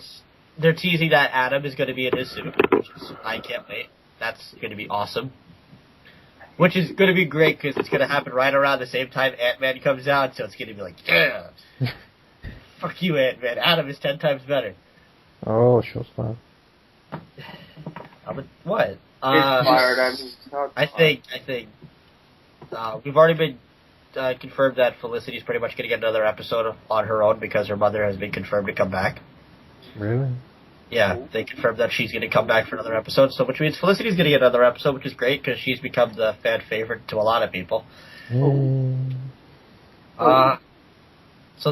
Speaker 1: they're teasing that Adam is going to be in his suit, which is, I can't wait. That's going to be awesome. Which is going to be great because it's going to happen right around the same time Ant-Man comes out, so it's going to be like, yeah! Fuck you, Ant-Man. Adam is 10 times better.
Speaker 2: Oh, sure, fine.
Speaker 1: What?
Speaker 3: It's fired.
Speaker 1: I think we've already been confirmed that Felicity's pretty much going to get another episode on her own because her mother has been confirmed to come back.
Speaker 2: Really?
Speaker 1: Yeah, they confirmed that she's going to come back for another episode, so which means Felicity's going to get another episode, which is great because she's become the fan favorite to a lot of people. So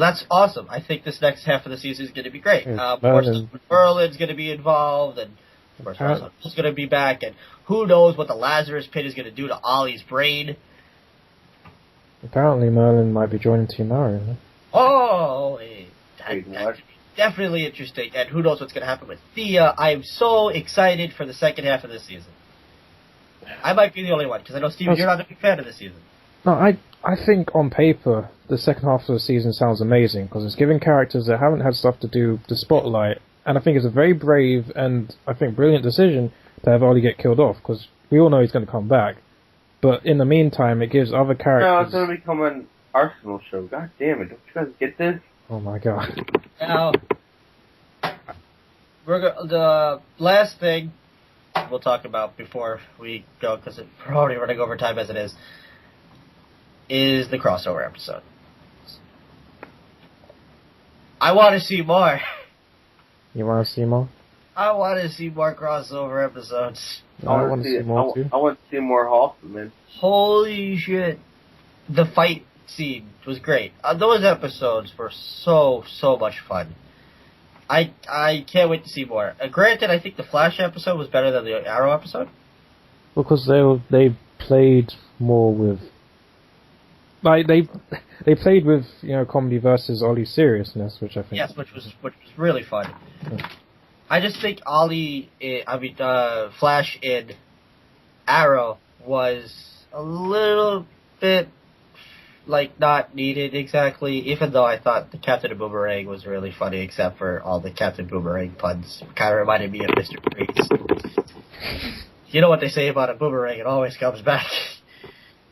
Speaker 1: that's awesome. I think this next half of the season is going to be great. Merlin's going to be involved, and of course Russell's going to be back, and who knows what the Lazarus Pit is going to do to Ollie's brain.
Speaker 2: Apparently Merlin might be joining Team Arrow.
Speaker 1: Oh, that's definitely interesting, and who knows what's going to happen with Thea. I am so excited for the second half of this season. I might be the only one, because I know, Steven, you're not a big fan of this season.
Speaker 2: No, I think on paper, the second half of the season sounds amazing, because it's giving characters that haven't had stuff to do the spotlight, and I think it's a very brave and, I think, brilliant decision to have Ollie get killed off, because we all know he's going to come back. But in the meantime, it gives other characters...
Speaker 3: No, it's going to become an Arsenal show. God damn it. Don't you guys get this?
Speaker 2: Oh my god.
Speaker 1: Now, the last thing we'll talk about before we go, because we're already running over time as it is the crossover episode. I want to see more.
Speaker 2: You want to see more?
Speaker 1: I want to see more crossover episodes.
Speaker 2: I want to see more too.
Speaker 3: I want to see more Hoffman.
Speaker 1: Holy shit. The fight scene was great. Those episodes were so much fun. I can't wait to see more. Granted, I think the Flash episode was better than the Arrow episode.
Speaker 2: Because they played more with... Like, they played with, comedy versus Ollie's seriousness, which I think...
Speaker 1: Yes, which was really fun.
Speaker 2: Yeah.
Speaker 1: I just think Flash in Arrow was a little bit, not needed exactly, even though I thought the Captain Boomerang was really funny, except for all the Captain Boomerang puns. Kind of reminded me of Mr. Freeze. You know what they say about a boomerang, it always comes back.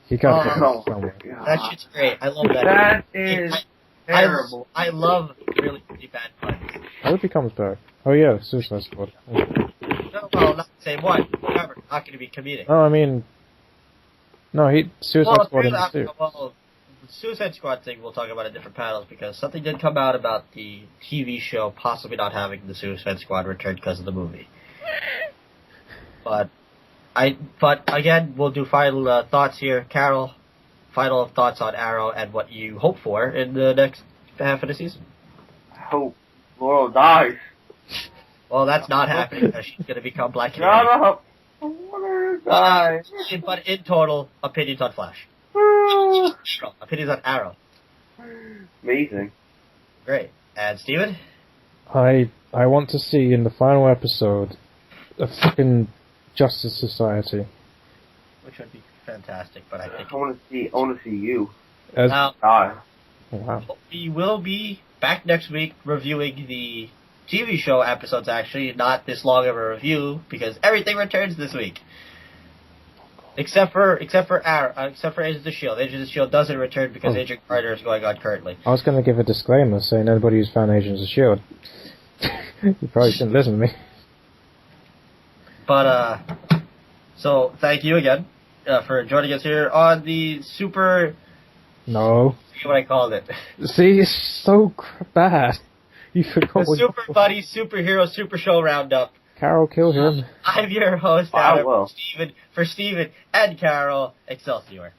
Speaker 2: You got
Speaker 1: that shit's great. I love that.
Speaker 3: That is terrible.
Speaker 1: I love really bad puns.
Speaker 2: I hope he comes back. Oh yeah, Suicide Squad.
Speaker 1: No, well, not the same one. Remember, not going to be comedic.
Speaker 2: Oh, I mean... No, Suicide Squad in the suit.
Speaker 1: Well, the Suicide Squad thing we'll talk about in different panels, because something did come out about the TV show possibly not having the Suicide Squad return because of the movie. But again, we'll do final thoughts here. Carol, final thoughts on Arrow and what you hope for in the next half of the season.
Speaker 3: I hope Laurel dies.
Speaker 1: Well, that's not happening because she's going to become Black Canary.
Speaker 3: Shut up! I want her to die.
Speaker 1: But in total, opinions on Flash. Opinions on Arrow.
Speaker 3: Amazing.
Speaker 1: Great. And Steven?
Speaker 2: I want to see in the final episode a fucking Justice Society.
Speaker 1: Which would be fantastic, but I think...
Speaker 3: I want to see you.
Speaker 2: Die.
Speaker 3: Die.
Speaker 2: Wow.
Speaker 1: We will be back next week reviewing the TV show episodes, actually, not this long of a review, because everything returns this week. Except for Agents of the Shield. Agents of the Shield doesn't return because Agent Carter is going on currently.
Speaker 2: I was going to give a disclaimer saying anybody who's found Agents of S.H.I.E.L.D. you probably shouldn't listen to me.
Speaker 1: But, so thank you again for joining us here on the super...
Speaker 2: No.
Speaker 1: See what I called it.
Speaker 2: See, it's so bad. You forgot
Speaker 1: The Super Buddy Superhero Super Show Roundup.
Speaker 2: Carol, kill him.
Speaker 1: I'm your host,
Speaker 3: I
Speaker 1: Adam,
Speaker 3: will.
Speaker 1: for Stephen and Carol. Excelsior.